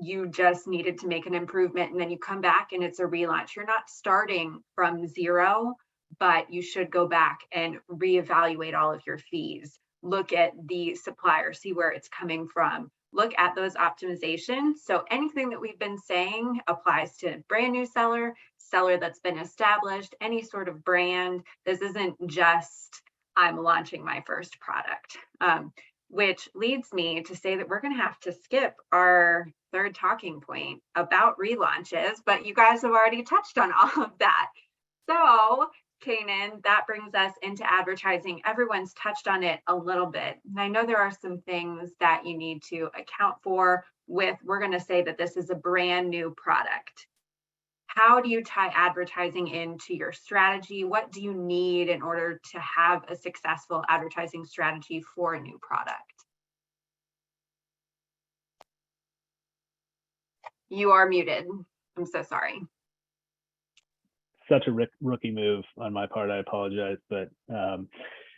you just needed to make an improvement, and then you come back and it's a relaunch. You're not starting from zero, but you should go back and reevaluate all of your fees. Look at the supplier, see where it's coming from. Look at those optimizations. So anything that we've been saying applies to brand new seller that's been established, any sort of brand. This isn't just, I'm launching my first product, which leads me to say that we're going to have to skip our third talking point about relaunches, but you guys have already touched on all of that. So Kanan, that brings us into advertising. Everyone's touched on it a little bit. And I know there are some things that you need to account for with, we're going to say that this is a brand new product. How do you tie advertising into your strategy? What do you need in order to have a successful advertising strategy for a new product? You are muted. I'm so sorry. Such a rookie move on my part. I apologize, but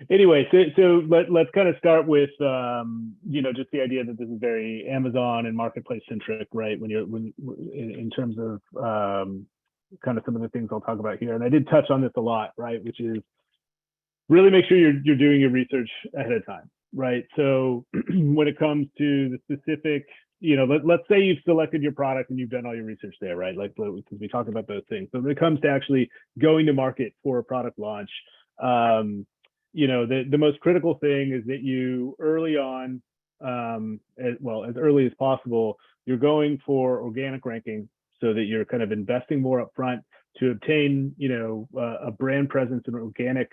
anyway, so let's kind of start with just the idea that this is very Amazon and marketplace centric, right? When in terms of kind of some of the things I'll talk about here, and I did touch on this a lot, right? Which is really make sure you're doing your research ahead of time, right? So when it comes to the specific, let's say you've selected your product and you've done all your research there, right? Like, because we talked about those things. So when it comes to actually going to market for a product launch, the most critical thing is that you early on, as early as possible, you're going for organic ranking so that you're kind of investing more upfront to obtain, a brand presence in organic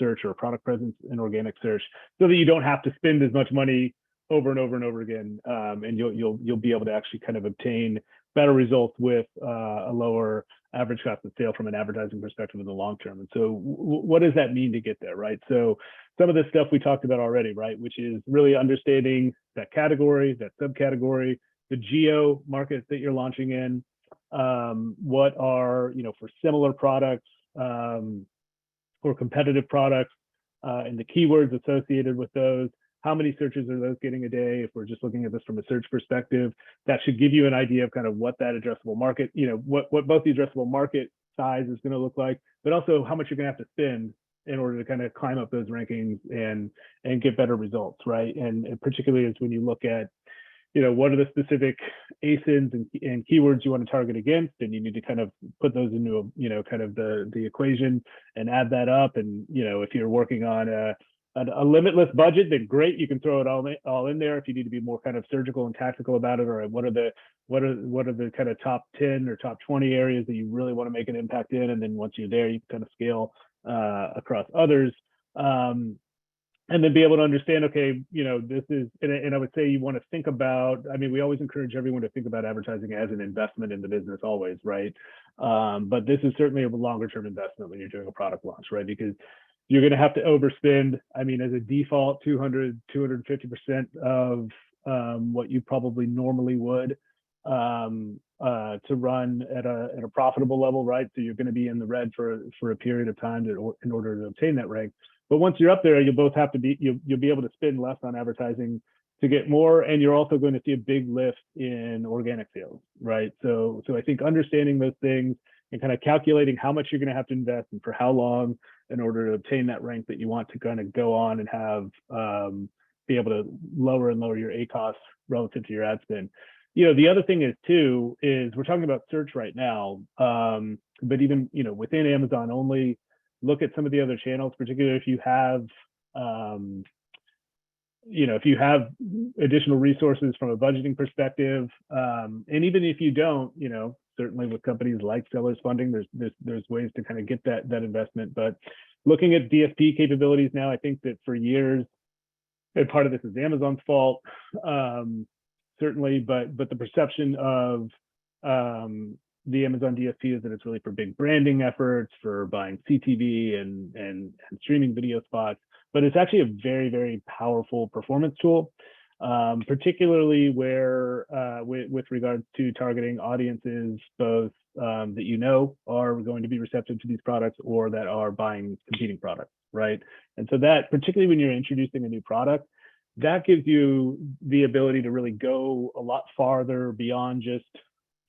search or a product presence in organic search, so that you don't have to spend as much money over and over and over again, and you'll be able to actually kind of obtain better results with a lower average cost of sale from an advertising perspective in the long term. And so what does that mean to get there, right? So some of this stuff we talked about already, right? Which is really understanding that category, that subcategory, the geo markets that you're launching in, what are, for similar products or competitive products, and the keywords associated with those. How many searches are those getting a day? If we're just looking at this from a search perspective, that should give you an idea of kind of what that addressable market, what both the addressable market size is going to look like, but also how much you're going to have to spend in order to kind of climb up those rankings and get better results, right? And particularly as when you look at, what are the specific ASINs and keywords you want to target against, and you need to kind of put those into kind of the equation and add that up. And if you're working on a limitless budget, then great, you can throw it all in there. If you need to be more kind of surgical and tactical about it, or what are the kind of top 10 or top 20 areas that you really want to make an impact in, and then once you're there, you can kind of scale across others, and then be able to understand, okay, this is, and I would say you want to think about, we always encourage everyone to think about advertising as an investment in the business always, right? But this is certainly a longer term investment when you're doing a product launch, right? Because you're going to have to overspend, as a default, 250% of what you probably normally would to run at a profitable level, right? So you're going to be in the red for a period of time in order to obtain that rank. But once you're up there, you'll be able to spend less on advertising to get more, and you're also going to see a big lift in organic sales, right? So I think understanding those things and kind of calculating how much you're going to have to invest and for how long in order to obtain that rank that you want to kind of go on and have be able to lower and lower your ACoS relative to your ad spend. The other thing is too, is we're talking about search right now, but even, within Amazon only, look at some of the other channels, particularly if you have, if you have additional resources from a budgeting perspective, and even if you don't, certainly with companies like Sellers Funding, there's ways to kind of get that investment. But looking at DSP capabilities now, I think that for years, and part of this is Amazon's fault, certainly, but the perception of the Amazon DSP is that it's really for big branding efforts, for buying CTV and streaming video spots, but it's actually a very, very powerful performance tool, particularly where with regards to targeting audiences, both that are going to be receptive to these products or that are buying competing products, right? And so that, particularly when you're introducing a new product, that gives you the ability to really go a lot farther beyond just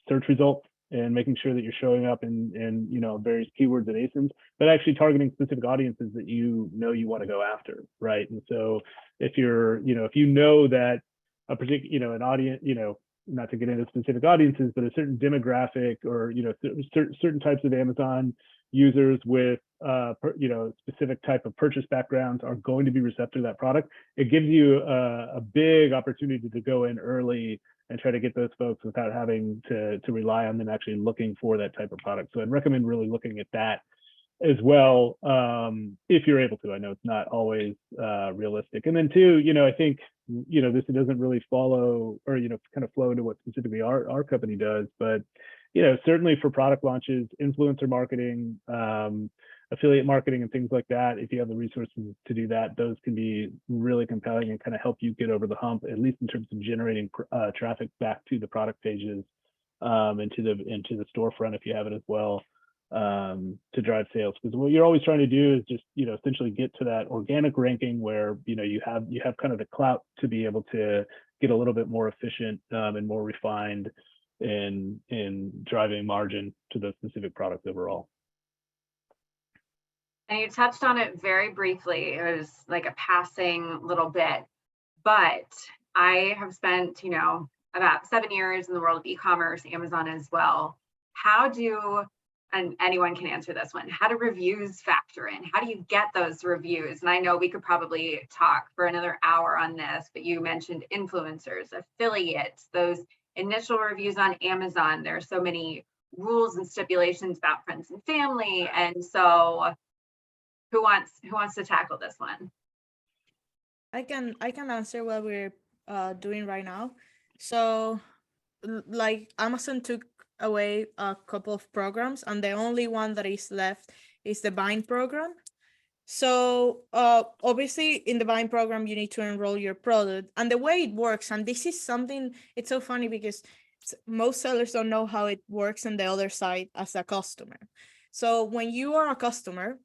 search results and making sure that you're showing up in various keywords and ASINs, but actually targeting specific audiences that you want to go after, right? And so if you're, if you know that a particular, an audience, not to get into specific audiences, but a certain demographic or, certain types of Amazon users with, specific type of purchase backgrounds are going to be receptive to that product, it gives you a big opportunity to go in early and try to get those folks without having to rely on them actually looking for that type of product. So I'd recommend really looking at that as well, if you're able to. I know it's not always realistic. And then two, I think, this doesn't really follow or, kind of flow into what specifically our company does, but, certainly for product launches, influencer marketing, affiliate marketing and things like that, if you have the resources to do that, those can be really compelling and kind of help you get over the hump, at least in terms of generating traffic back to the product pages, into the storefront if you have it as well, to drive sales. Because what you're always trying to do is just, essentially get to that organic ranking where, you have kind of the clout to be able to get a little bit more efficient, and more refined in driving margin to those specific products overall. And you touched on it very briefly. It was like a passing little bit, but I have spent, about 7 years in the world of e-commerce, Amazon as well. And anyone can answer this one, how do reviews factor in? How do you get those reviews? And I know we could probably talk for another hour on this, but you mentioned influencers, affiliates, those initial reviews on Amazon. There are so many rules and stipulations about friends and family. And so who wants to tackle this one? I can answer what we're doing right now. So like Amazon took away a couple of programs, and the only one that is left is the buying program. So obviously in the buying program, you need to enroll your product, and the way it works, and this is something, it's so funny because most sellers don't know how it works on the other side as a customer. So when you are a customer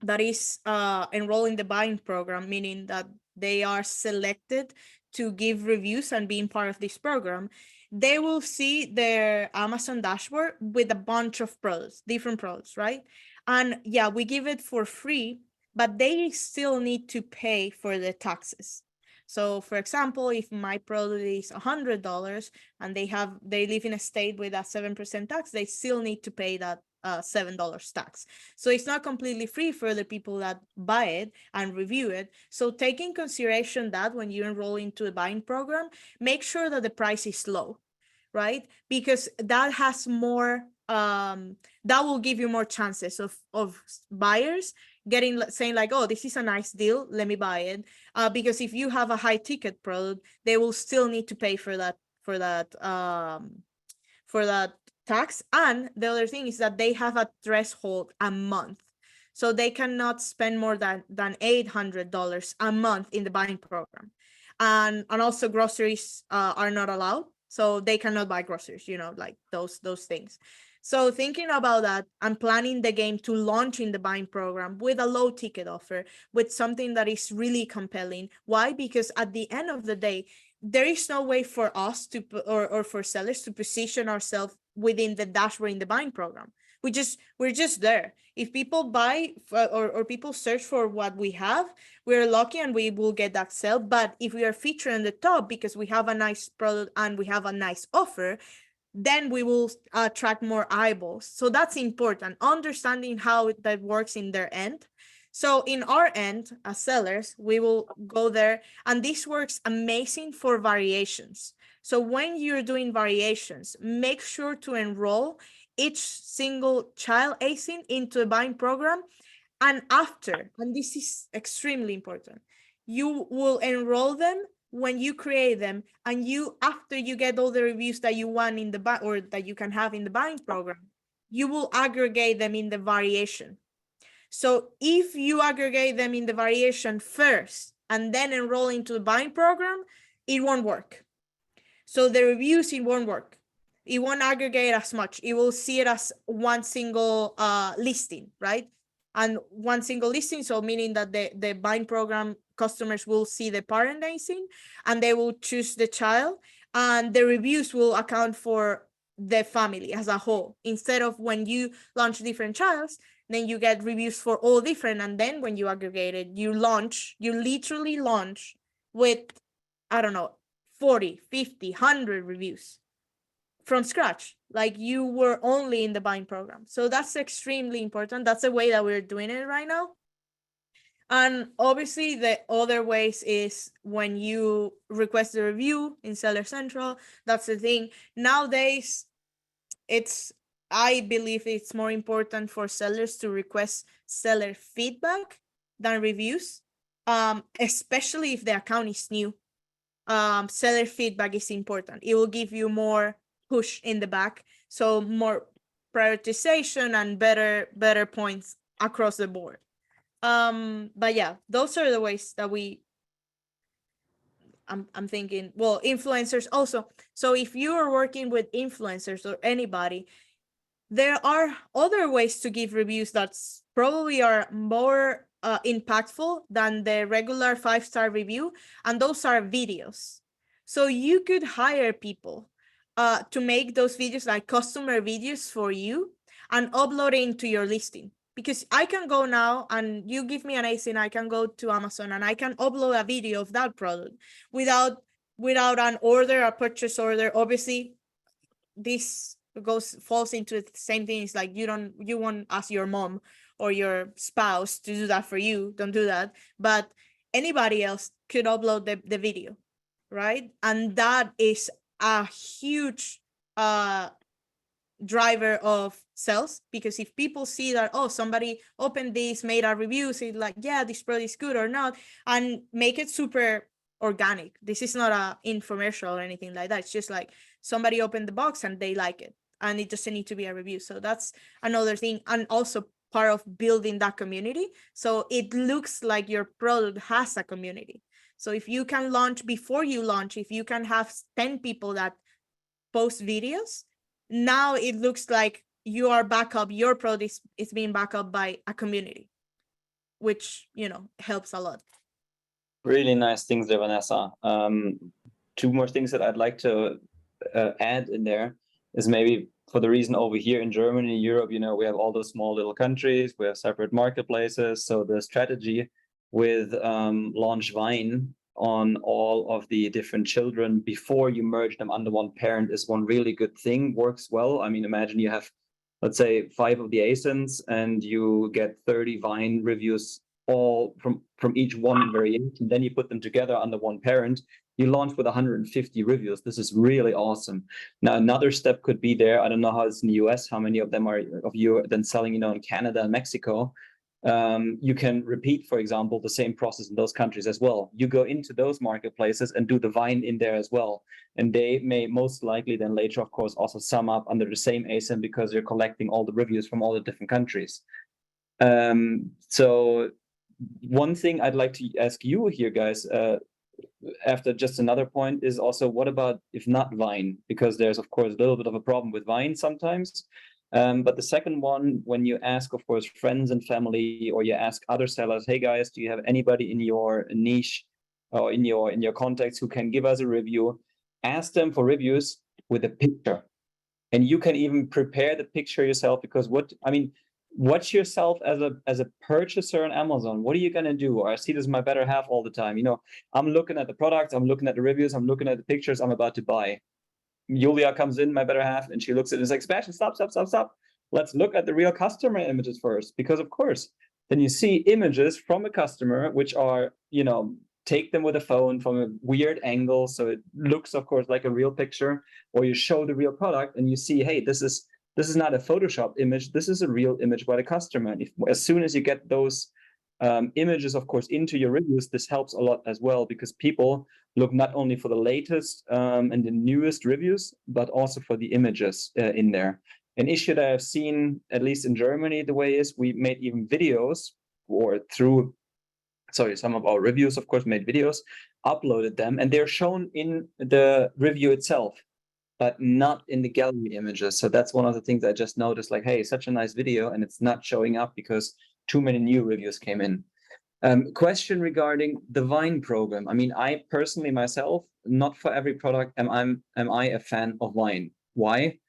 that is enrolled in the buying program, meaning that they are selected to give reviews and being part of this program, they will see their Amazon dashboard with a bunch of products, different products, right? And yeah, we give it for free, but they still need to pay for the taxes. So for example, if my product is $100 and they live in a state with a 7% tax, they still need to pay that $7 tax. So it's not completely free for the people that buy it and review it. So take in consideration that when you enroll into a buying program, make sure that the price is low, right? Because that has more, that will give you more chances of buyers saying like, oh, this is a nice deal, let me buy it. Because if you have a high ticket product, they will still need to pay for that tax. And the other thing is that they have a threshold a month, so they cannot spend more than $800 a month in the buying program. And also groceries are not allowed, so they cannot buy groceries, like those things. So thinking about that, I'm planning the game to launch in the buying program with a low ticket offer, with something that is really compelling. Why? Because at the end of the day, there is no way for us to or for sellers to position ourselves within the dashboard in the buying program. We're just there. If people buy or people search for what we have, we're lucky and we will get that sale. But if we are featured on the top because we have a nice product and we have a nice offer, then we will attract more eyeballs. So that's important, understanding how that works in their end. So in our end, as sellers, we will go there, and this works amazing for variations. So when you're doing variations, make sure to enroll each single child ASIN into a buying program. And after, and this is extremely important, you will enroll them when you create them, and after you get all the reviews that you want in the or that you can have in the buying program, you will aggregate them in the variation. So if you aggregate them in the variation first and then enroll into the buying program, it won't work. So the reviews, it won't work. It won't aggregate as much. It will see it as one single listing, right? And one single listing, so meaning that the buying program customers will see the parent ASIN and they will choose the child, and the reviews will account for the family as a whole. Instead of when you launch different childs, then you get reviews for all different, and then when you aggregate it, you literally launch with, I don't know, 40, 50, 100 reviews from scratch, like you were only in the buying program. So that's extremely important. That's the way that we're doing it right now. And obviously the other ways is when you request a review in Seller Central. That's the thing. Nowadays, it's I believe it's more important for sellers to request seller feedback than reviews, especially if the account is new. Seller feedback is important. It will give you more push in the back, so more prioritization and better points across the board. But yeah, those are the ways that I'm thinking. Well, influencers also. So if you are working with influencers or anybody, there are other ways to give reviews that's probably are more impactful than the regular 5-star review, and those are videos. So you could hire people to make those videos, like customer videos for you, and upload it into your listing. Because I can go now and you give me an ASIN, I can go to Amazon and I can upload a video of that product without an order, a purchase order. Obviously, this falls into the same thing. It's like you won't ask your mom or your spouse to do that for you. Don't do that. But anybody else could upload the video, right? And that is a huge driver of sales, because if people see that, oh, somebody opened this, made a review, say like, yeah, this product is good or not, and make it super organic. This is not a infomercial or anything like that. It's just like somebody opened the box and they like it, and it doesn't need to be a review. So that's another thing, and also part of building that community, so it looks like your product has a community. So if you can launch, before you launch, if you can have 10 people that post videos, now it looks like you are backup, your product is being backed up by a community, which helps a lot. Really nice things there, Vanessa. Two more things that I'd like to add in there is maybe for the reason over here in Germany, Europe, we have all those small little countries, we have separate marketplaces. So the strategy with Launch Vine on all of the different children before you merge them under one parent is one really good thing, works well. I mean, imagine you have, let's say, 5 of the ASINs and you get 30 Vine reviews all from each one variation. Then you put them together under one parent. You launch with 150 reviews. This is really awesome. Now, another step could be there. I don't know how it's in the US, how many of them are of you are then selling, in Canada and Mexico. You can repeat, for example, the same process in those countries as well. You go into those marketplaces and do the Vine in there as well. And they may most likely then later, of course, also sum up under the same ASIN because you're collecting all the reviews from all the different countries. So one thing I'd like to ask you here, guys, after just another point is also, what about if not Vine? Because there's, of course, a little bit of a problem with Vine sometimes. But the second one, when you ask, of course, friends and family, or you ask other sellers, hey guys, do you have anybody in your niche or in your contacts who can give us a review? Ask them for reviews with a picture. And you can even prepare the picture yourself, because watch yourself as a purchaser on Amazon. What are you going to do? I see this in my better half all the time. I'm looking at the products, I'm looking at the reviews, I'm looking at the pictures I'm about to buy. Julia comes in, my better half, and she looks at it and is like, Sebastian, stop. Let's look at the real customer images first, because of course, then you see images from a customer, which are, take them with a phone from a weird angle. So it looks, of course, like a real picture, or you show the real product and you see, hey, this is not a Photoshop image. This is a real image by the customer. And as soon as you get those images, of course, into your reviews, this helps a lot as well, because people look not only for the latest and the newest reviews, but also for the images in there. An issue that I've seen, at least in Germany, the way is we made even videos, or some of our reviews, of course, made videos, uploaded them, and they're shown in the review itself, but not in the gallery images. So that's one of the things I just noticed, like, hey, such a nice video, and it's not showing up because too many new reviews came in. Question regarding the Vine program. I mean, I personally myself, not for every product am I a fan of Vine. Why?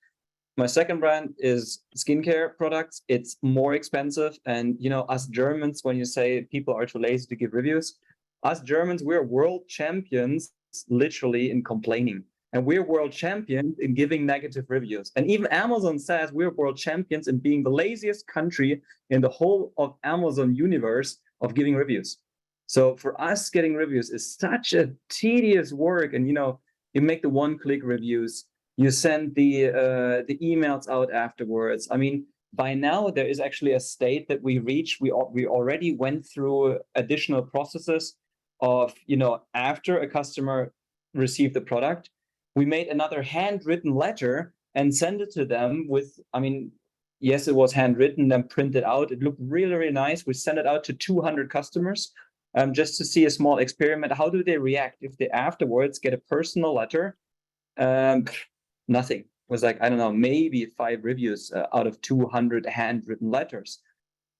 My second brand is skincare products. It's more expensive. And, us Germans, when you say people are too lazy to give reviews, us Germans, we're world champions, literally, in complaining. And we're world champions in giving negative reviews. And even Amazon says we're world champions in being the laziest country in the whole of Amazon universe of giving reviews. So for us, getting reviews is such a tedious work. And, you make the one-click reviews. You send the emails out afterwards. I mean, by now there is actually a state that we reach. We already went through additional processes of, you know, after a customer received the product, we made another handwritten letter and sent it to them with, I mean, yes, it was handwritten and printed out. It looked really, really nice. We sent it out to 200 customers just to see a small experiment. How do they react if they afterwards get a personal letter? Nothing. It was like, I don't know, maybe 5 reviews out of 200 handwritten letters.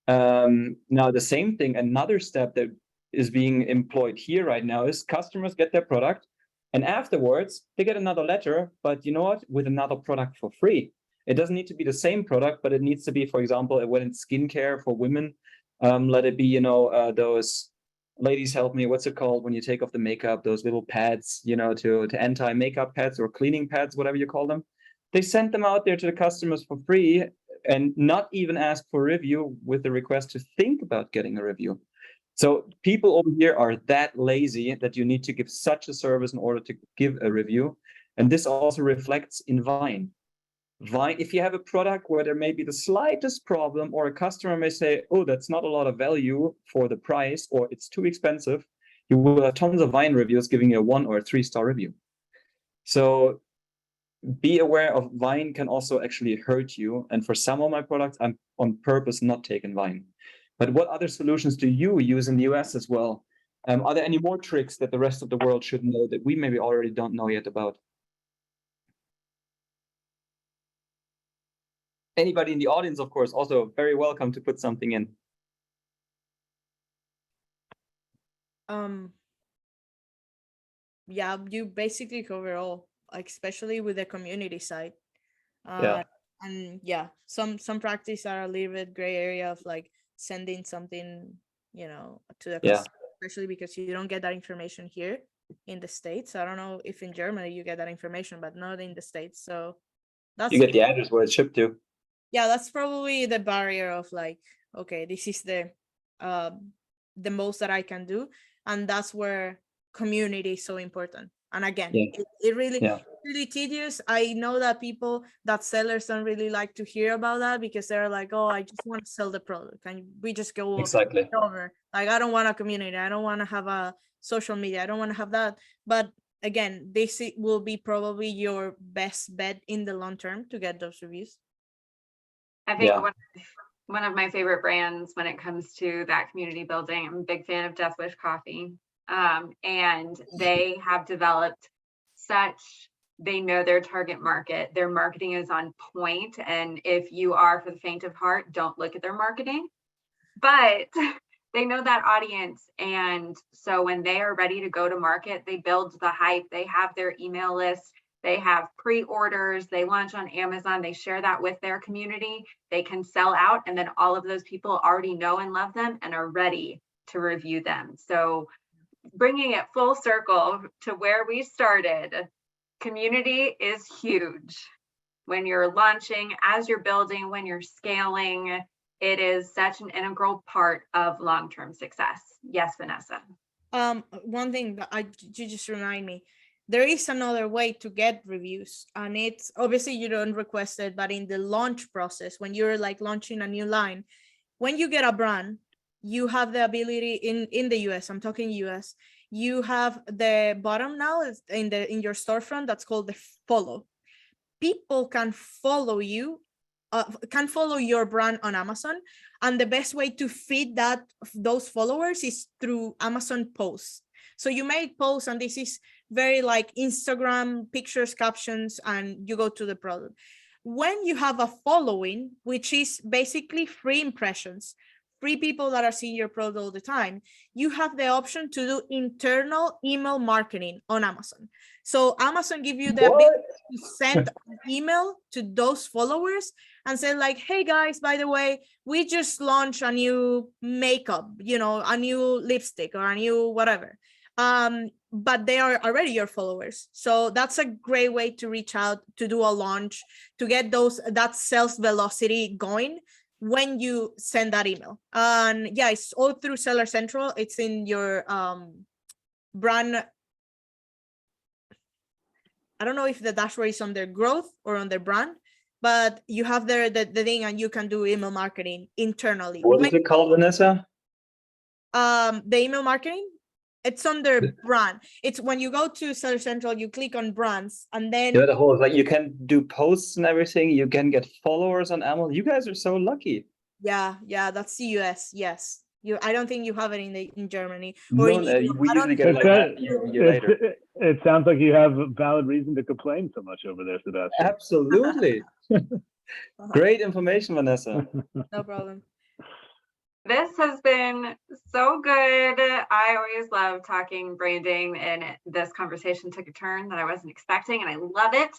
Now, the same thing, another step that is being employed here right now is customers get their product and afterwards they get another letter, but you know what, with another product for free. It doesn't need to be the same product, but it needs to be, for example, when it's skincare for women, let it be, you know, those, ladies help me, what's it called when you take off the makeup, those little pads, you know, to anti-makeup pads or cleaning pads, whatever you call them. They sent them out there to the customers for free and not even ask for a review with the request to think about getting a review. So people over here are that lazy that you need to give such a service in order to give a review. And this also reflects in Vine. Vine, if you have a product where there may be the slightest problem, or a customer may say, oh, that's not a lot of value for the price, or it's too expensive, you will have tons of Vine reviews giving you a 1 or 3-star review. So be aware of Vine can also actually hurt you. And for some of my products, I'm on purpose not taking Vine. But what other solutions do you use in the US as well? Are there any more tricks that the rest of the world should know that we maybe already don't know yet about? Anybody in the audience, of course, also very welcome to put something in. Yeah, you basically cover all, like, especially with the community side. Yeah. And yeah, some practice are a little bit gray area of like sending something, you know, to the Yeah. customer, especially because you don't get that information here in the States. I don't know if in Germany you get that information, but not in the States. So that's, You get the address where it's shipped to. yeah, that's probably the barrier of like, okay, this is the most that I can do. And that's where community is so important. And again, Yeah. it really, Yeah. really tedious. I know that sellers don't really like to hear about that because they're like, oh, I just want to sell the product and we just go Exactly. over. Like, I don't want a community. I don't want to have a social media. I don't want to have that. But again, this will be probably your best bet in the long term to get those reviews. I think one of my favorite brands when it comes to that community building, I'm a big fan of Death Wish Coffee. And they have developed they know their target market. Their marketing is on point. And if you are for the faint of heart, don't look at their marketing. But they know that audience. And so when they are ready to go to market, they build the hype. They have their email list. They have pre-orders, they launch on Amazon, they share that with their community, they can sell out, and then all of those people already know and love them and are ready to review them. So bringing it full circle to where we started, community is huge. When you're launching, as you're building, when you're scaling, it is such an integral part of long-term success. Yes, Vanessa. One thing that you just remind me, there is another way to get reviews, and it's obviously you don't request it, but in the launch process, when you're like launching a new line, when you get a brand, you have the ability in the US, I'm talking US, you have the bottom now in your storefront that's called the follow. People can follow you, can follow your brand on Amazon, and the best way to feed those followers is through Amazon posts. So you make posts, and this is very like Instagram pictures, captions, and you go to the product. When you have a following, which is basically free impressions, free people that are seeing your product all the time, you have the option to do internal email marketing on Amazon. So Amazon give you the ability to send an email to those followers and say like, hey guys, by the way, we just launched a new makeup, you know, a new lipstick or a new whatever. But they are already your followers. So that's a great way to reach out, to do a launch, to get that sales velocity going when you send that email. And yeah, it's all through Seller Central. It's in your brand. I don't know if the dashboard is on their growth or on their brand, but you have there the thing and you can do email marketing internally. What is it called, Vanessa? The email marketing, it's on their brand. It's when you go to Seller Central, you click on brands and then Yeah, the whole, like, you can do posts and everything. You can get followers on Amazon. You guys are so lucky. yeah, that's the US. Yes. I don't think you have it in Germany No, or in no, EU. we I don't usually think get you like have that a year later. It sounds like you have a valid reason to complain so much over there, Sebastian. Absolutely. Great information, Vanessa. No problem. This has been so good. I always love talking branding, and this conversation took a turn that I wasn't expecting, and I love it.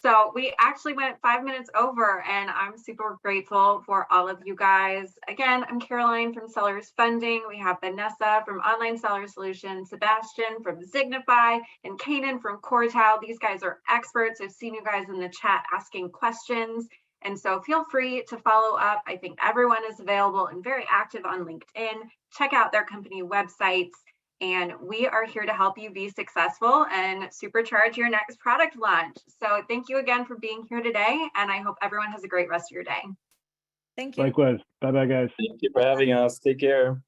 So we actually went 5 minutes over, and I'm super grateful for all of you guys. Again, I'm Caroline from Sellers Funding. We have Vanessa from Online Seller Solutions, Sebastian from Signify, and Kanan from Coretile. These guys are experts. I've seen you guys in the chat asking questions. And so feel free to follow up. I think everyone is available and very active on LinkedIn. Check out their company websites. And we are here to help you be successful and supercharge your next product launch. So thank you again for being here today. And I hope everyone has a great rest of your day. Thank you. Likewise. Bye-bye, guys. Thank you for having us. Take care.